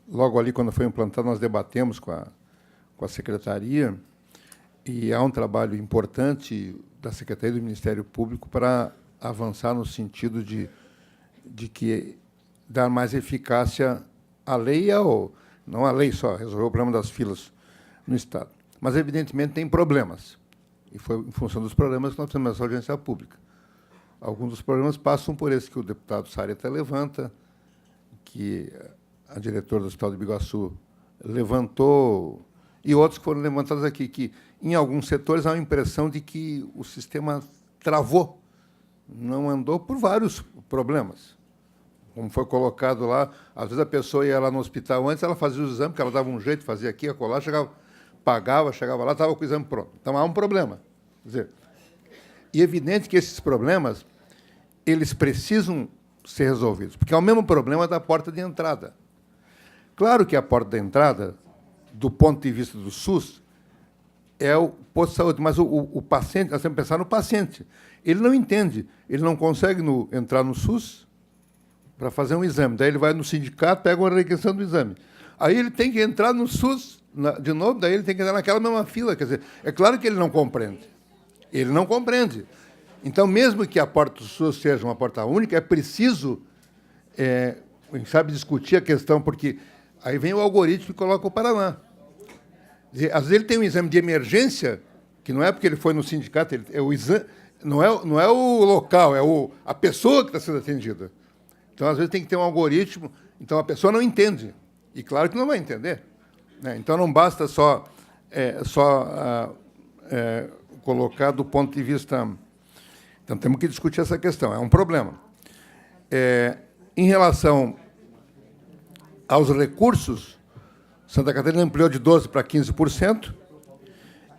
Logo ali, quando foi implantado, nós debatemos com a Secretaria, e há um trabalho importante da Secretaria do Ministério Público para avançar no sentido de que dar mais eficácia à lei, não a lei só, resolver o problema das filas no Estado. Mas, evidentemente, tem problemas. E foi em função dos problemas que nós fizemos essa audiência pública. Alguns dos problemas passam por esse que o deputado Sareta levanta, que a diretora do Hospital de Biguaçu levantou, e outros que foram levantados aqui, que, em alguns setores, há a impressão de que o sistema travou, não andou por vários problemas. Como foi colocado lá, às vezes a pessoa ia lá no hospital antes, ela fazia o exame, porque ela dava um jeito, fazia aqui, acolá, chegava, pagava, chegava lá, estava com o exame pronto. Então, há um problema. Quer dizer, e é evidente que esses problemas, eles precisam ser resolvidos, porque é o mesmo problema da porta de entrada. Claro que a porta de entrada, do ponto de vista do SUS, é o posto de saúde, mas o paciente, nós temos que pensar no paciente. Ele não entende, ele não consegue entrar no SUS para fazer um exame. Daí ele vai no sindicato, pega uma requisição do exame. Aí ele tem que entrar no SUS de novo, daí ele tem que entrar naquela mesma fila. Quer dizer, é claro que ele não compreende. Ele não compreende. Então, mesmo que a porta do SUS seja uma porta única, é preciso, sabe, discutir a questão, porque aí vem o algoritmo e coloca o Paraná. Quer dizer, às vezes ele tem um exame de emergência, que não é porque ele foi no sindicato, é o exame, não é o local, é a pessoa que está sendo atendida. Então, às vezes, tem que ter um algoritmo, então a pessoa não entende. E claro que não vai entender, né? Então, não basta só colocar do ponto de vista... Então, temos que discutir essa questão, é um problema. Em relação aos recursos, Santa Catarina ampliou de 12% para 15%,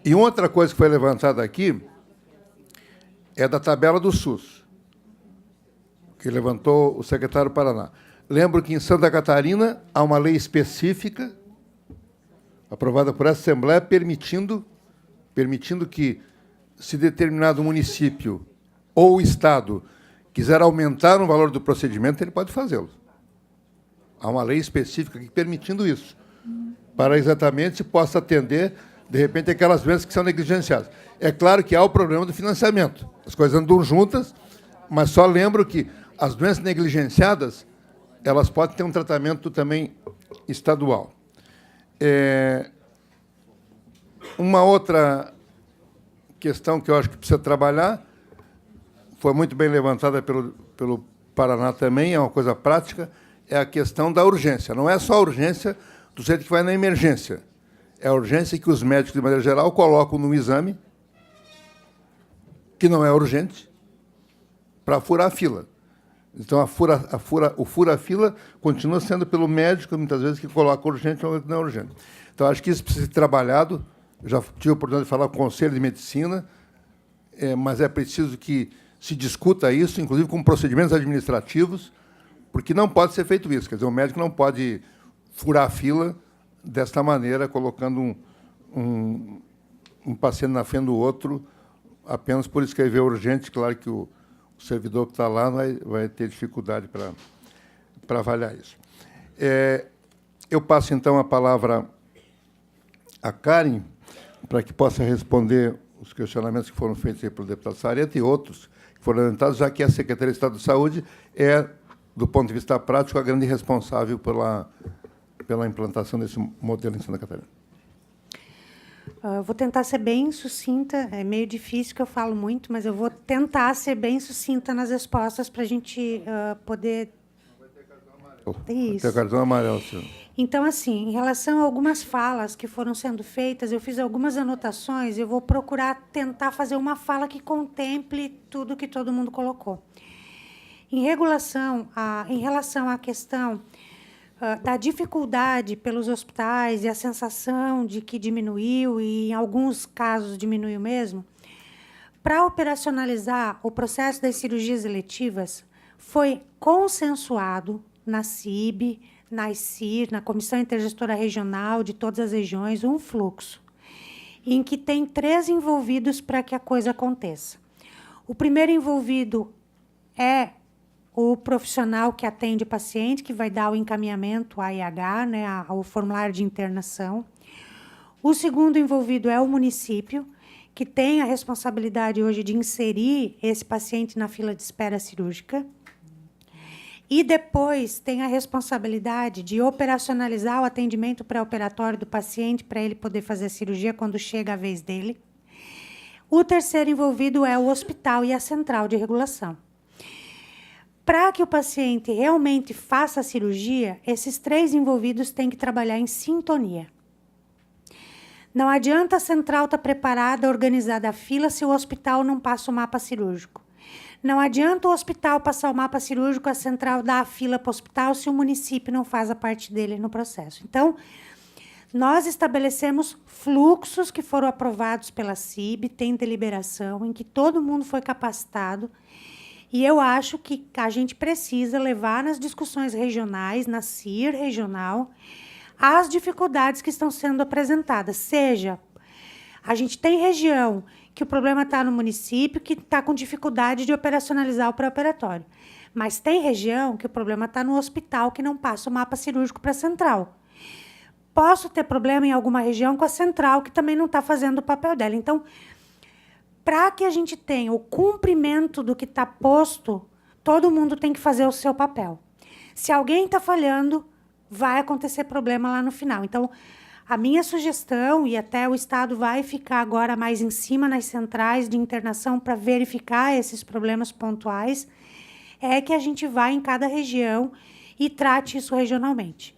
E outra coisa que foi levantada aqui é da tabela do SUS, que levantou o secretário Paraná. Lembro que em Santa Catarina há uma lei específica, aprovada por essa Assembleia, permitindo que, se determinado município ou Estado quiser aumentar o valor do procedimento, ele pode fazê-lo. Há uma lei específica aqui permitindo isso, para exatamente se possa atender, de repente, aquelas doenças que são negligenciadas. É claro que há o problema do financiamento. As coisas andam juntas, mas só lembro que as doenças negligenciadas, elas podem ter um tratamento também estadual. Uma outra questão que eu acho que precisa trabalhar, foi muito bem levantada pelo Paraná também, é uma coisa prática, é a questão da urgência. Não é só a urgência do jeito que vai na emergência. É a urgência que os médicos, de maneira geral, colocam no exame, que não é urgente, para furar a fila. Então, o fura-fila continua sendo pelo médico, muitas vezes, que coloca urgente ou não é urgente. Então, acho que isso precisa ser trabalhado. Eu já tive a oportunidade de falar com o Conselho de Medicina, mas é preciso que se discuta isso, inclusive com procedimentos administrativos, porque não pode ser feito isso. Quer dizer, o médico não pode furar a fila desta maneira, colocando um paciente na frente do outro, apenas por escrever urgente. Claro que o servidor que está lá vai ter dificuldade para avaliar isso. Eu passo, então, a palavra a Karen, para que possa responder os questionamentos que foram feitos aí pelo deputado Sareta e outros que foram levantados, já que a Secretaria de Estado de Saúde é, do ponto de vista prático, a grande responsável pela implantação desse modelo em Santa Catarina. Eu vou tentar ser bem sucinta, é meio difícil que eu falo muito, mas eu vou tentar ser bem sucinta nas respostas para a gente poder... Isso. Tem cartão amarelo, senhor. Então, assim, em relação a algumas falas que foram sendo feitas, eu fiz algumas anotações, eu vou procurar tentar fazer uma fala que contemple tudo que todo mundo colocou. Em relação à questão da dificuldade pelos hospitais e a sensação de que diminuiu, e em alguns casos diminuiu mesmo, para operacionalizar o processo das cirurgias eletivas, foi consensuado na CIB, na ICIR, na Comissão Intergestora Regional de todas as regiões, um fluxo, em que tem 3 envolvidos para que a coisa aconteça. O primeiro envolvido é o profissional que atende o paciente, que vai dar o encaminhamento à IH, né, ao formulário de internação. O segundo envolvido é o município, que tem a responsabilidade hoje de inserir esse paciente na fila de espera cirúrgica. E depois tem a responsabilidade de operacionalizar o atendimento pré-operatório do paciente para ele poder fazer a cirurgia quando chega a vez dele. O terceiro envolvido é o hospital e a central de regulação. Para que o paciente realmente faça a cirurgia, esses 3 envolvidos têm que trabalhar em sintonia. Não adianta a central estar preparada, organizada a fila, se o hospital não passa o mapa cirúrgico. Não adianta o hospital passar o mapa cirúrgico, a central dar a fila para o hospital, se o município não faz a parte dele no processo. Então, nós estabelecemos fluxos que foram aprovados pela CIB, tem deliberação, em que todo mundo foi capacitado, e eu acho que a gente precisa levar nas discussões regionais, na CIR regional, as dificuldades que estão sendo apresentadas. Seja, a gente tem região que o problema está no município, que está com dificuldade de operacionalizar o pré-operatório. Mas tem região que o problema está no hospital, que não passa o mapa cirúrgico para a central. Posso ter problema em alguma região com a central, que também não está fazendo o papel dela. Então, para que a gente tenha o cumprimento do que está posto, todo mundo tem que fazer o seu papel. Se alguém está falhando, vai acontecer problema lá no final. Então, a minha sugestão, e até o Estado vai ficar agora mais em cima nas centrais de internação para verificar esses problemas pontuais, é que a gente vá em cada região e trate isso regionalmente.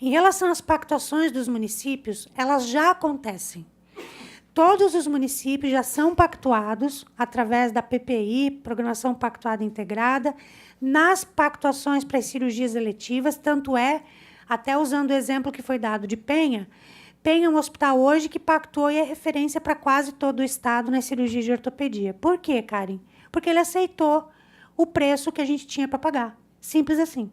Em relação às pactuações dos municípios, elas já acontecem. Todos os municípios já são pactuados através da PPI, Programação Pactuada Integrada, nas pactuações para as cirurgias eletivas, tanto é, até usando o exemplo que foi dado de Penha, Penha é um hospital hoje que pactuou e é referência para quase todo o estado nas cirurgias de ortopedia. Por quê, Karen? Porque ele aceitou o preço que a gente tinha para pagar. Simples assim.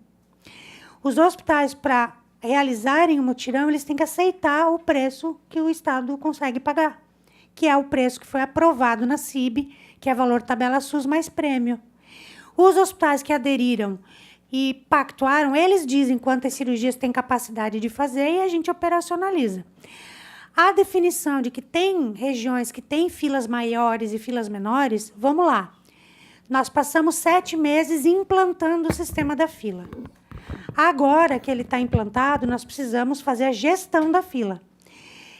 Os hospitais, para realizarem o mutirão, eles têm que aceitar o preço que o estado consegue pagar, que é o preço que foi aprovado na CIB, que é valor tabela SUS mais prêmio. Os hospitais que aderiram e pactuaram, eles dizem quantas cirurgias têm capacidade de fazer e a gente operacionaliza. A definição de que tem regiões que têm filas maiores e filas menores, vamos lá. Nós passamos 7 meses implantando o sistema da fila. Agora que ele está implantado, nós precisamos fazer a gestão da fila.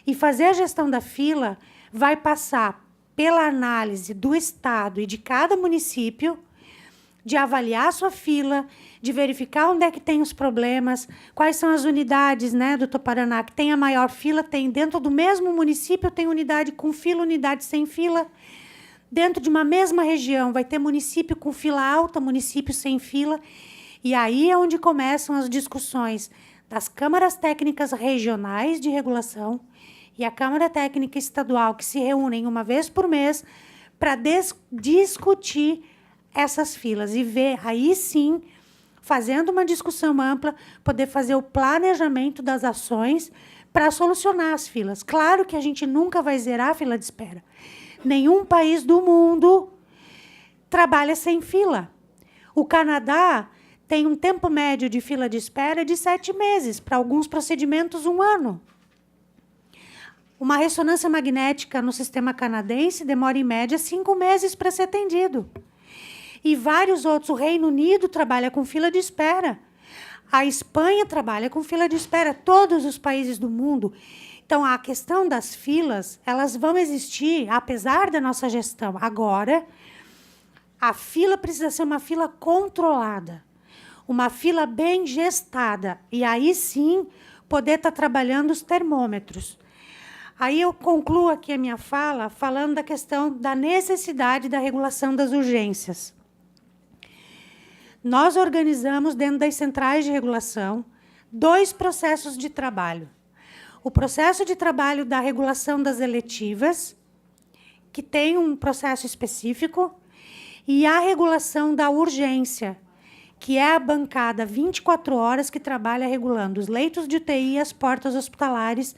E fazer a gestão da fila vai passar pela análise do estado e de cada município, de avaliar a sua fila, de verificar onde é que tem os problemas, quais são as unidades, né, do Tuparaná, que tem a maior fila, tem dentro do mesmo município, tem unidade com fila, unidade sem fila. Dentro de uma mesma região, vai ter município com fila alta, município sem fila. E aí é onde começam as discussões das câmaras técnicas regionais de regulação e a Câmara Técnica Estadual, que se reúnem uma vez por mês para discutir essas filas e ver, aí sim, fazendo uma discussão ampla, poder fazer o planejamento das ações para solucionar as filas. Claro que a gente nunca vai zerar a fila de espera. Nenhum país do mundo trabalha sem fila. O Canadá tem um tempo médio de fila de espera de 7 meses, para alguns procedimentos 1 ano. Uma ressonância magnética no sistema canadense demora, em média, 5 meses para ser atendido. E vários outros. O Reino Unido trabalha com fila de espera. A Espanha trabalha com fila de espera. Todos os países do mundo. Então, a questão das filas, elas vão existir, apesar da nossa gestão. Agora, a fila precisa ser uma fila controlada. Uma fila bem gestada. E aí, sim, poder estar trabalhando os termômetros. Aí eu concluo aqui a minha fala falando da questão da necessidade da regulação das urgências. Nós organizamos, dentro das centrais de regulação, 2 processos de trabalho. O processo de trabalho da regulação das eletivas, que tem um processo específico, e a regulação da urgência, que é a bancada 24 horas que trabalha regulando os leitos de UTI e as portas hospitalares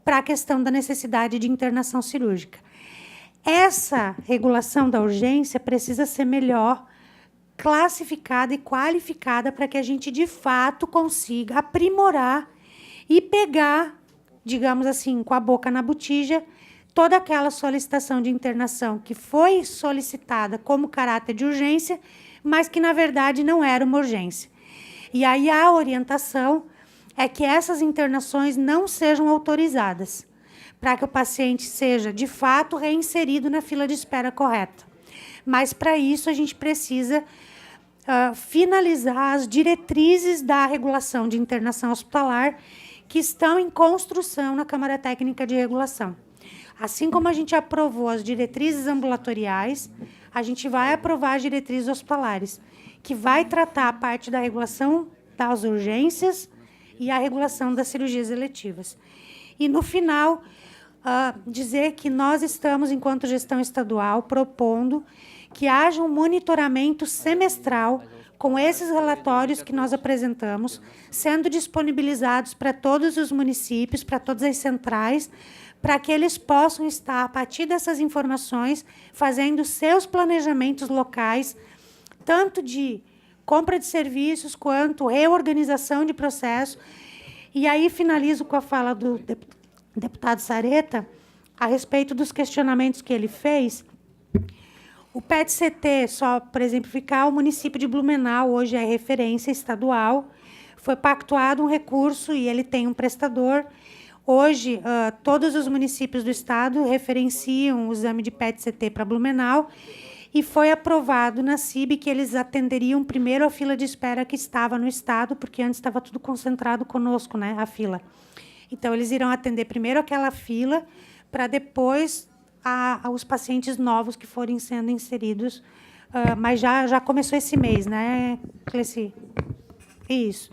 para a questão da necessidade de internação cirúrgica. Essa regulação da urgência precisa ser melhor classificada e qualificada para que a gente, de fato, consiga aprimorar e pegar, digamos assim, com a boca na botija, toda aquela solicitação de internação que foi solicitada como caráter de urgência, mas que, na verdade, não era uma urgência. E aí a orientação é que essas internações não sejam autorizadas, para que o paciente seja, de fato, reinserido na fila de espera correta. Mas, para isso, a gente precisa finalizar as diretrizes da regulação de internação hospitalar que estão em construção na Câmara Técnica de Regulação. Assim como a gente aprovou as diretrizes ambulatoriais, a gente vai aprovar as diretrizes hospitalares, que vai tratar a parte da regulação das urgências e a regulação das cirurgias eletivas. E, no final, dizer que nós estamos, enquanto gestão estadual, propondo que haja um monitoramento semestral com esses relatórios que nós apresentamos, sendo disponibilizados para todos os municípios, para todas as centrais, para que eles possam estar, a partir dessas informações, fazendo seus planejamentos locais, tanto de compra de serviços, quanto reorganização de processo. E aí finalizo com a fala do deputado Sareta, a respeito dos questionamentos que ele fez. O PET-CT, só para exemplificar, o município de Blumenau hoje é referência estadual, foi pactuado um recurso e ele tem um prestador. Hoje, todos os municípios do estado referenciam o exame de PET-CT para Blumenau, e foi aprovado na CIB que eles atenderiam primeiro a fila de espera que estava no estado, porque antes estava tudo concentrado conosco, né, a fila. Então, eles irão atender primeiro aquela fila, para depois os pacientes novos que forem sendo inseridos. Mas já começou esse mês, né, Cleci? Isso.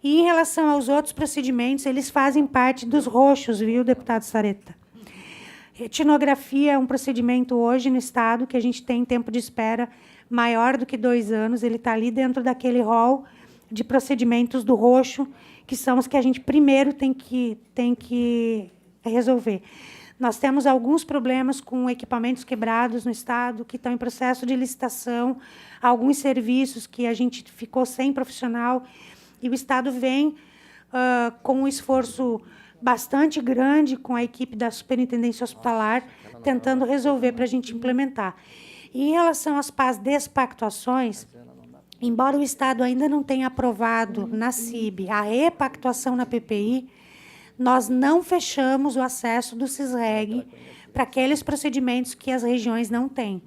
E em relação aos outros procedimentos, eles fazem parte dos roxos, viu, deputado Sareta? Retinografia é um procedimento hoje no Estado que a gente tem tempo de espera maior do que 2 anos. Ele está ali dentro daquele rol de procedimentos do roxo, que são os que a gente primeiro tem que resolver. Nós temos alguns problemas com equipamentos quebrados no Estado, que estão em processo de licitação, alguns serviços que a gente ficou sem profissional, e o Estado vem com um esforço bastante grande com a equipe da Superintendência Hospitalar, tentando resolver para a gente implementar. E em relação às despactuações, embora o Estado ainda não tenha aprovado na CIB a repactuação na PPI, nós não fechamos o acesso do CISREG para aqueles procedimentos que as regiões não têm.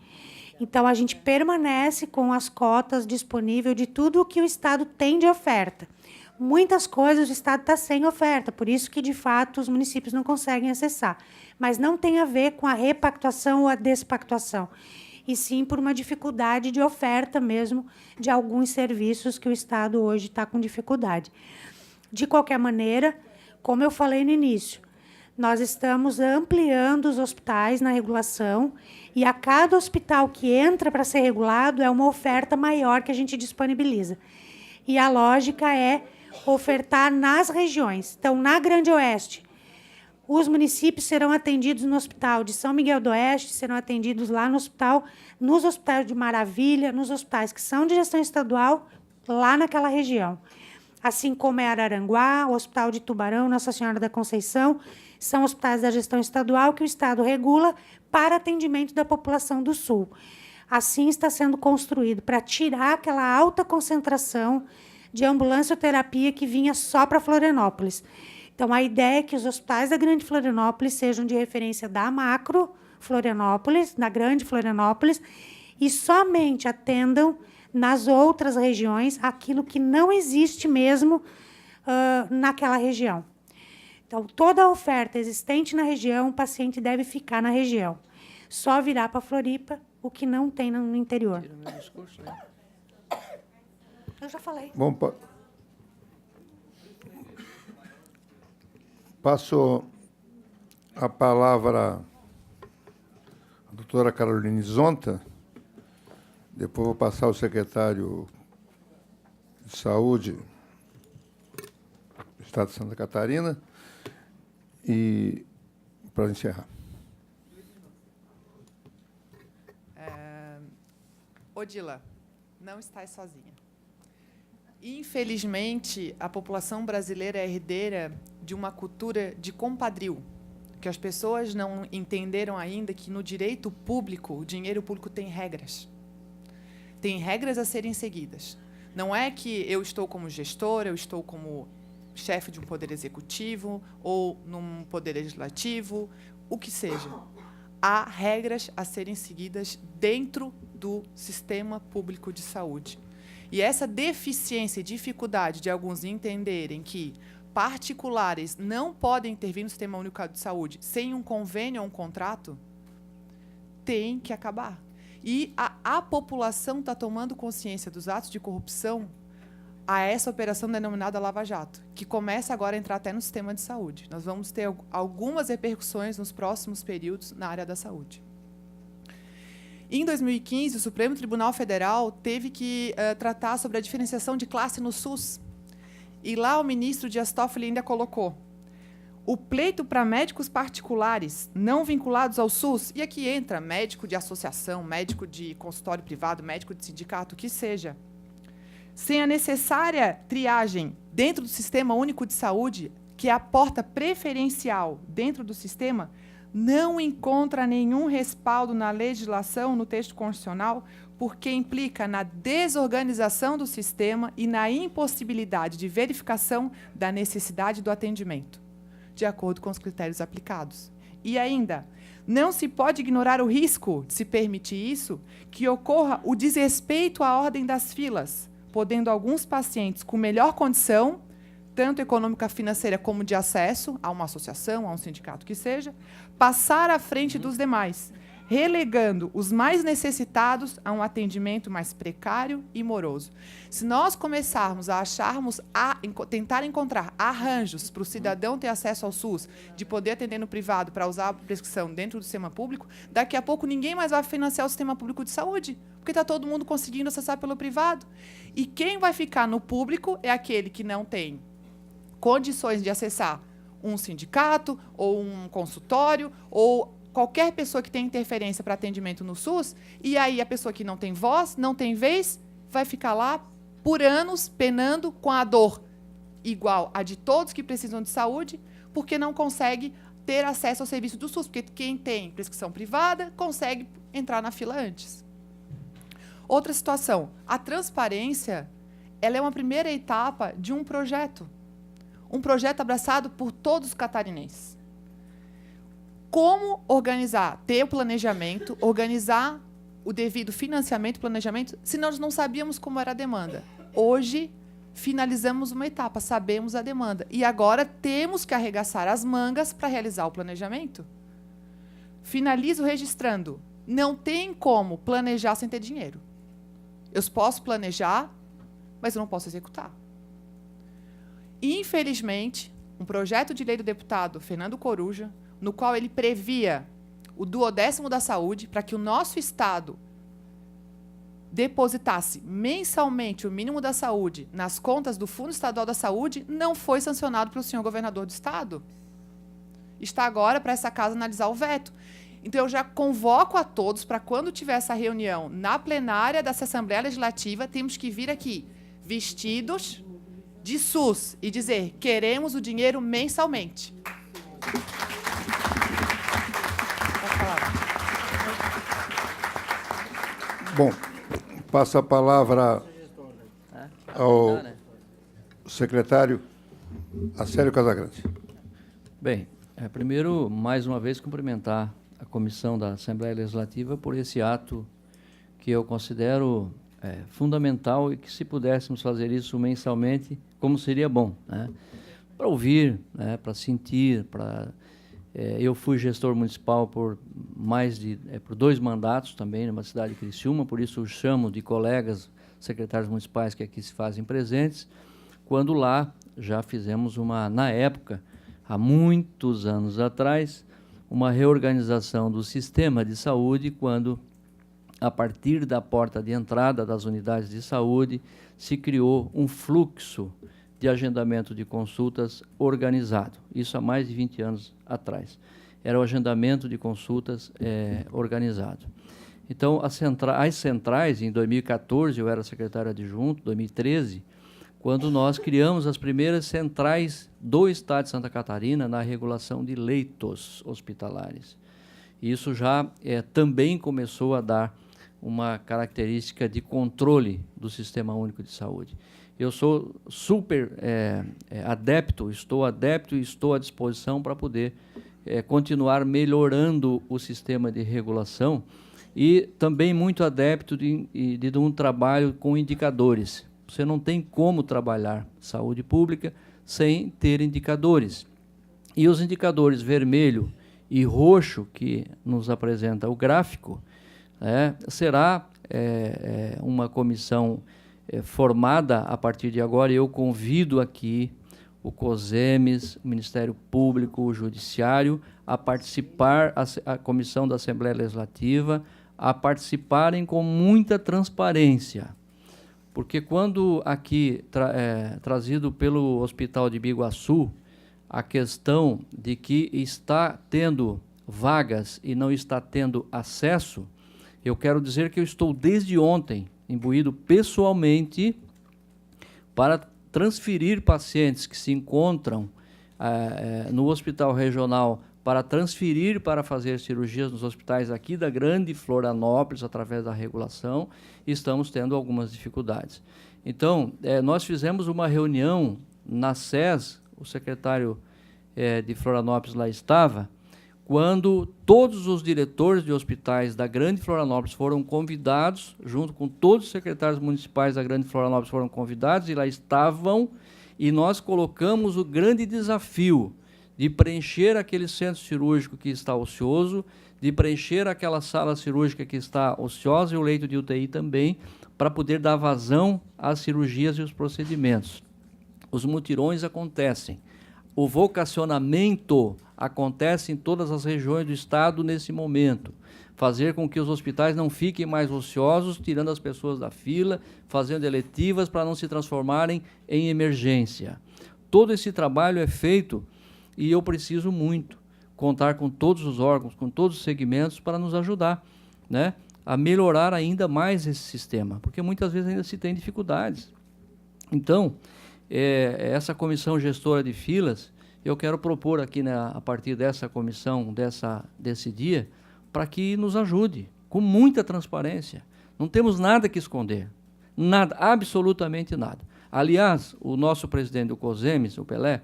Então, a gente permanece com as cotas disponíveis de tudo o que o Estado tem de oferta. Muitas coisas o Estado está sem oferta, por isso que, de fato, os municípios não conseguem acessar. Mas não tem a ver com a repactuação ou a despactuação, e sim por uma dificuldade de oferta mesmo de alguns serviços que o Estado hoje está com dificuldade. De qualquer maneira, como eu falei no início, nós estamos ampliando os hospitais na regulação, e a cada hospital que entra para ser regulado é uma oferta maior que a gente disponibiliza. E a lógica é ofertar nas regiões. Então, na Grande Oeste, os municípios serão atendidos no Hospital de São Miguel do Oeste, serão atendidos lá no hospital, nos hospitais de Maravilha, nos hospitais que são de gestão estadual, lá naquela região. Assim como é Araranguá, o Hospital de Tubarão, Nossa Senhora da Conceição, são hospitais da gestão estadual que o Estado regula para atendimento da população do Sul. Assim está sendo construído para tirar aquela alta concentração de ambulancioterapia que vinha só para Florianópolis. Então, a ideia é que os hospitais da Grande Florianópolis sejam de referência da macro Florianópolis, da Grande Florianópolis, e somente atendam nas outras regiões aquilo que não existe mesmo naquela região. Então, toda a oferta existente na região, o paciente deve ficar na região. Só virá para Floripa o que não tem no interior. Eu já falei. Bom, passo a palavra à doutora Caroline Zonta, depois vou passar ao secretário de Saúde do Estado de Santa Catarina, e para encerrar. Odila, não estás sozinha. Infelizmente, a população brasileira é herdeira de uma cultura de compadrio, que as pessoas não entenderam ainda que no direito público, o dinheiro público tem regras. Tem regras a serem seguidas. Não é que eu estou como gestor, eu estou como chefe de um poder executivo ou num poder legislativo, o que seja. Há regras a serem seguidas dentro do sistema público de saúde. E essa deficiência e dificuldade de alguns entenderem que particulares não podem intervir no Sistema Único de Saúde sem um convênio ou um contrato, tem que acabar. E a população está tomando consciência dos atos de corrupção a essa operação denominada Lava Jato, que começa agora a entrar até no sistema de saúde. Nós vamos ter algumas repercussões nos próximos períodos na área da saúde. Em 2015, o Supremo Tribunal Federal teve que tratar sobre a diferenciação de classe no SUS. E lá o ministro Dias Toffoli ainda colocou: o pleito para médicos particulares não vinculados ao SUS, e aqui entra médico de associação, médico de consultório privado, médico de sindicato, o que seja, sem a necessária triagem dentro do Sistema Único de Saúde, que é a porta preferencial dentro do sistema, não encontra nenhum respaldo na legislação, no texto constitucional, porque implica na desorganização do sistema e na impossibilidade de verificação da necessidade do atendimento, de acordo com os critérios aplicados. E ainda, não se pode ignorar o risco de se permitir isso, que ocorra o desrespeito à ordem das filas, podendo alguns pacientes com melhor condição, tanto econômica, financeira, como de acesso a uma associação, a um sindicato que seja, passar à frente dos demais, relegando os mais necessitados a um atendimento mais precário e moroso. Se nós começarmos a tentar encontrar arranjos para o cidadão ter acesso ao SUS, de poder atender no privado para usar a prescrição dentro do sistema público, daqui a pouco ninguém mais vai financiar o sistema público de saúde, porque está todo mundo conseguindo acessar pelo privado. E quem vai ficar no público é aquele que não tem condições de acessar um sindicato, ou um consultório, ou qualquer pessoa que tenha interferência para atendimento no SUS, e aí a pessoa que não tem voz, não tem vez, vai ficar lá por anos penando com a dor igual a de todos que precisam de saúde, porque não consegue ter acesso ao serviço do SUS, porque quem tem prescrição privada consegue entrar na fila antes. Outra situação, a transparência, ela é uma primeira etapa de um projeto abraçado por todos os catarinenses. Como organizar, ter o planejamento, organizar o devido financiamento e planejamento, se nós não sabíamos como era a demanda. Hoje, finalizamos uma etapa, sabemos a demanda. E agora temos que arregaçar as mangas para realizar o planejamento. Finalizo registrando. Não tem como planejar sem ter dinheiro. Eu posso planejar, mas eu não posso executar. Infelizmente, um projeto de lei do deputado Fernando Coruja, no qual ele previa o 10º da saúde, para que o nosso Estado depositasse mensalmente o mínimo da saúde nas contas do Fundo Estadual da Saúde, não foi sancionado pelo senhor governador do Estado. Está agora para essa casa analisar o veto. Então, eu já convoco a todos para, quando tiver essa reunião na plenária dessa Assembleia Legislativa, temos que vir aqui vestidos de SUS e dizer: queremos o dinheiro mensalmente. Bom, passo a palavra ao secretário Acélio Casagrande. Bem, primeiro, mais uma vez, cumprimentar a comissão da Assembleia Legislativa por esse ato que eu considero fundamental, e que, se pudéssemos fazer isso mensalmente, como seria bom, né? Para ouvir, né? Para sentir, para... eu fui gestor municipal por por 2 mandatos também, numa cidade de Criciúma, por isso chamo de colegas secretários municipais que aqui se fazem presentes, quando lá já fizemos na época, há muitos anos atrás, uma reorganização do sistema de saúde, quando, a partir da porta de entrada das unidades de saúde, se criou um fluxo de agendamento de consultas organizado. Isso há mais de 20 anos atrás. Era o agendamento de consultas organizado. Então, as centrais, em 2014, eu era secretário adjunto, 2013, quando nós criamos as primeiras centrais do Estado de Santa Catarina na regulação de leitos hospitalares. Isso já também começou a dar uma característica de controle do Sistema Único de Saúde. Eu sou super adepto e estou à disposição para poder continuar melhorando o sistema de regulação, e também muito adepto de um trabalho com indicadores. Você não tem como trabalhar saúde pública sem ter indicadores. E os indicadores vermelho e roxo que nos apresenta o gráfico, será uma comissão formada a partir de agora. Eu convido aqui o COSEMES, o Ministério Público, o Judiciário, a participar, a Comissão da Assembleia Legislativa, a participarem com muita transparência. Porque quando aqui, trazido pelo Hospital de Biguaçu, a questão de que está tendo vagas e não está tendo acesso, eu quero dizer que eu estou desde ontem imbuído pessoalmente para transferir pacientes que se encontram no hospital regional, para transferir para fazer cirurgias nos hospitais aqui da Grande Florianópolis, através da regulação, e estamos tendo algumas dificuldades. Então, nós fizemos uma reunião na SES, o secretário de Florianópolis lá estava, quando todos os diretores de hospitais da Grande Florianópolis foram convidados, junto com todos os secretários municipais da Grande Florianópolis foram convidados, e lá estavam, e nós colocamos o grande desafio de preencher aquele centro cirúrgico que está ocioso, de preencher aquela sala cirúrgica que está ociosa e o leito de UTI também, para poder dar vazão às cirurgias e os procedimentos. Os mutirões acontecem. O vocacionamento acontece em todas as regiões do Estado nesse momento. Fazer com que os hospitais não fiquem mais ociosos, tirando as pessoas da fila, fazendo eletivas para não se transformarem em emergência. Todo esse trabalho é feito e eu preciso muito contar com todos os órgãos, com todos os segmentos para nos ajudar, né, a melhorar ainda mais esse sistema, porque muitas vezes ainda se tem dificuldades. Então, essa comissão gestora de filas, eu quero propor aqui, né, a partir dessa comissão, desse dia, para que nos ajude, com muita transparência. Não temos nada que esconder, nada, absolutamente nada. Aliás, o nosso presidente do COSEMES, o Pelé,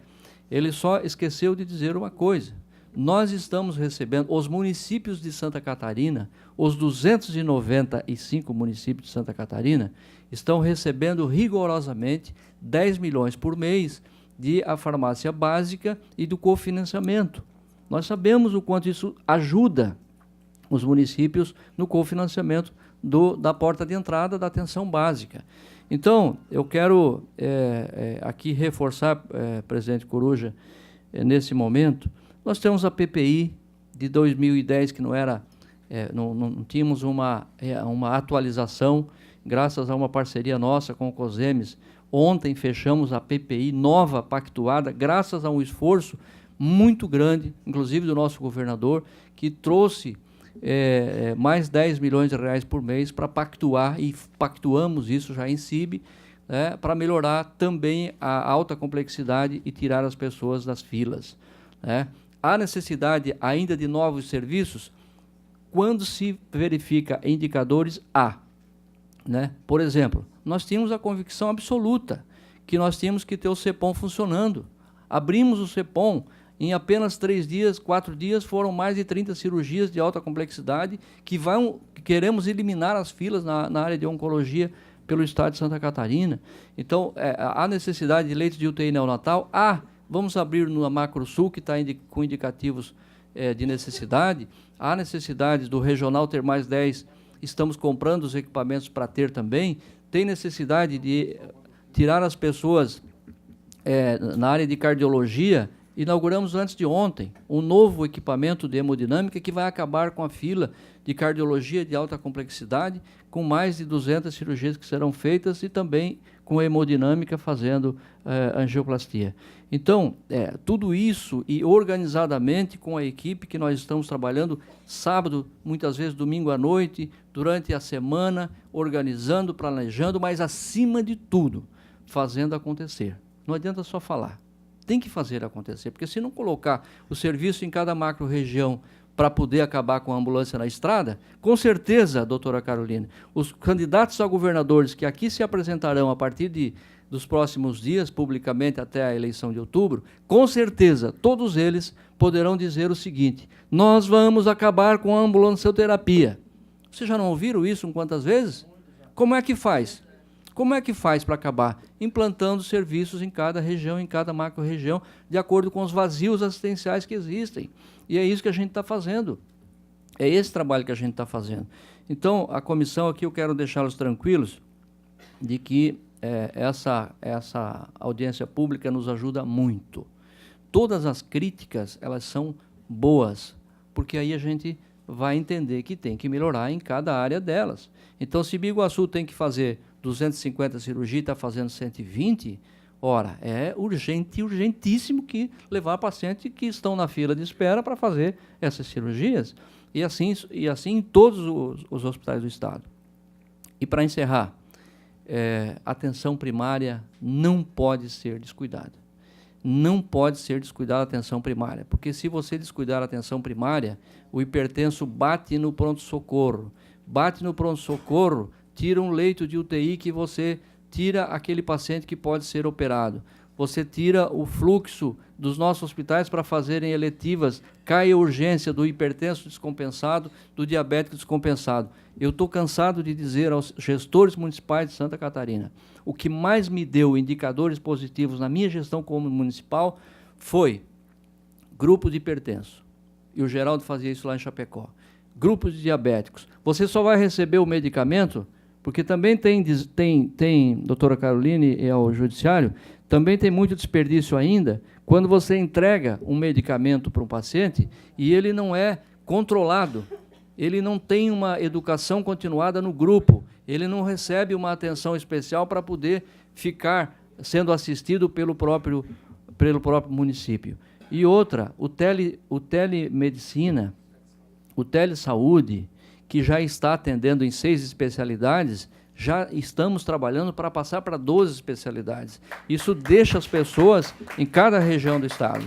ele só esqueceu de dizer uma coisa. Nós estamos recebendo, os municípios de Santa Catarina, os 295 municípios de Santa Catarina, estão recebendo rigorosamente 10 milhões por mês de a farmácia básica e do cofinanciamento. Nós sabemos o quanto isso ajuda os municípios no cofinanciamento da porta de entrada da atenção básica. Então, eu quero aqui reforçar, presidente Coruja, nesse momento, nós temos a PPI de 2010, que não tínhamos uma atualização, graças a uma parceria nossa com o COSEMES. Ontem fechamos a PPI nova, pactuada, graças a um esforço muito grande, inclusive do nosso governador, que trouxe mais 10 milhões de reais por mês para pactuar, e pactuamos isso já em CIB, para melhorar também a alta complexidade e tirar as pessoas das filas. Há necessidade ainda de novos serviços? Quando se verifica indicadores, há. Por exemplo, nós tínhamos a convicção absoluta que nós tínhamos que ter o CEPOM funcionando. Abrimos o CEPOM, em apenas 3 dias, 4 dias, foram mais de 30 cirurgias de alta complexidade que queremos eliminar as filas na área de oncologia pelo estado de Santa Catarina. Então, há necessidade de leitos de UTI neonatal? Vamos abrir no Macro-Sul, que está com indicativos de necessidade. Há necessidade do regional ter mais 10, estamos comprando os equipamentos para ter também. Tem necessidade de tirar as pessoas na área de cardiologia. Inauguramos antes de ontem um novo equipamento de hemodinâmica que vai acabar com a fila de cardiologia de alta complexidade, com mais de 200 cirurgias que serão feitas e também com hemodinâmica fazendo angioplastia. Então, tudo isso e organizadamente com a equipe que nós estamos trabalhando sábado, muitas vezes domingo à noite, durante a semana, organizando, planejando, mas acima de tudo, fazendo acontecer. Não adianta só falar. Tem que fazer acontecer, porque se não colocar o serviço em cada macro-região para poder acabar com a ambulância na estrada, com certeza, doutora Carolina, os candidatos a governadores que aqui se apresentarão a partir dos próximos dias, publicamente até a eleição de outubro, com certeza, todos eles poderão dizer o seguinte: nós vamos acabar com a ambulancioterapia. Vocês já não ouviram isso quantas vezes? Como é que faz? Como é que faz para acabar? Implantando serviços em cada região, em cada macro-região, de acordo com os vazios assistenciais que existem. E é isso que a gente está fazendo. É esse trabalho que a gente está fazendo. Então, a comissão aqui, eu quero deixá-los tranquilos de que essa audiência pública nos ajuda muito. Todas as críticas, elas são boas, porque aí a gente vai entender que tem que melhorar em cada área delas. Então, se Biguaçu tem que fazer 250 cirurgias e está fazendo 120, ora, é urgentíssimo que levar pacientes que estão na fila de espera para fazer essas cirurgias. E assim em todos os hospitais do estado. E para encerrar, a atenção primária não pode ser descuidada. Não pode ser descuidada a atenção primária, porque se você descuidar a atenção primária, o hipertenso bate no pronto-socorro. Bate no pronto-socorro, tira um leito de UTI que você tira aquele paciente que pode ser operado. Você tira o fluxo dos nossos hospitais para fazerem eletivas, cai a urgência do hipertenso descompensado, do diabético descompensado. Eu estou cansado de dizer aos gestores municipais de Santa Catarina, o que mais me deu indicadores positivos na minha gestão como municipal foi grupo de hipertenso. E o Geraldo fazia isso lá em Chapecó. Grupo de diabéticos. Você só vai receber o medicamento, porque também tem doutora Caroline e ao judiciário, também tem muito desperdício ainda, quando você entrega um medicamento para um paciente e ele não é controlado, ele não tem uma educação continuada no grupo, ele não recebe uma atenção especial para poder ficar sendo assistido pelo próprio município. E outra, o telemedicina, o telesaúde, que já está atendendo em 6 especialidades, já estamos trabalhando para passar para 12 especialidades. Isso deixa as pessoas em cada região do estado.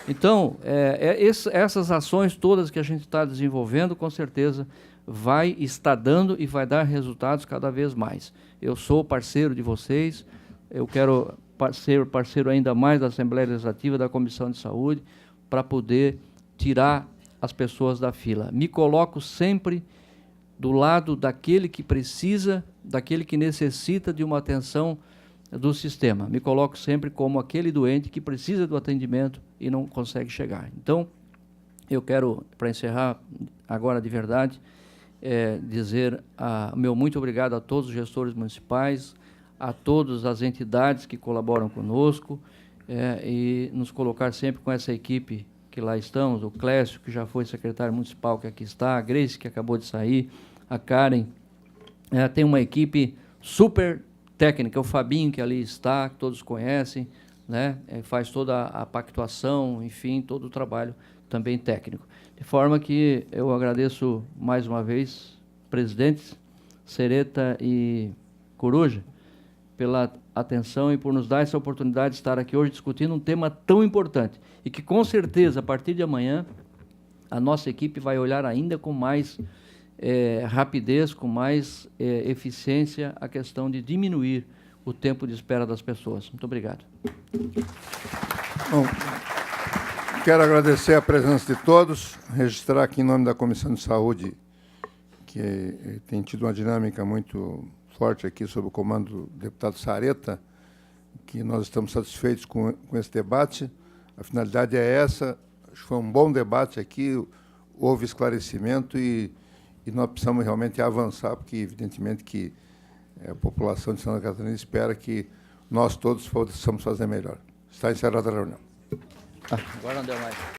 Então, essas ações todas que a gente está desenvolvendo, com certeza, vai estar dando e vai dar resultados cada vez mais. Eu sou parceiro de vocês, eu quero ser parceiro ainda mais da Assembleia Legislativa, da Comissão de Saúde, para poder tirar as pessoas da fila. Me coloco sempre do lado daquele que precisa, daquele que necessita de uma atenção do sistema. Me coloco sempre como aquele doente que precisa do atendimento e não consegue chegar. Então, eu quero, para encerrar agora de verdade, dizer o meu muito obrigado a todos os gestores municipais, a todas as entidades que colaboram conosco, e nos colocar sempre com essa equipe que lá estamos, o Clécio, que já foi secretário municipal, que aqui está, a Grace, que acabou de sair, a Karen. Tem uma equipe super técnica, o Fabinho, que ali está, que todos conhecem, né? Faz toda a pactuação, enfim, todo o trabalho também técnico. De forma que eu agradeço mais uma vez, presidentes Sereta e Coruja, pela atenção e por nos dar essa oportunidade de estar aqui hoje discutindo um tema tão importante e que, com certeza, a partir de amanhã, a nossa equipe vai olhar ainda com mais rapidez, com mais eficiência a questão de diminuir o tempo de espera das pessoas. Muito obrigado. Bom, quero agradecer a presença de todos, registrar aqui em nome da Comissão de Saúde, que tem tido uma dinâmica muito forte aqui sob o comando do deputado Sareta, que nós estamos satisfeitos com esse debate. A finalidade é essa, acho que foi um bom debate aqui, houve esclarecimento e nós precisamos realmente avançar, porque evidentemente que a população de Santa Catarina espera que nós todos possamos fazer melhor. Está encerrada a reunião. Agora não deu mais.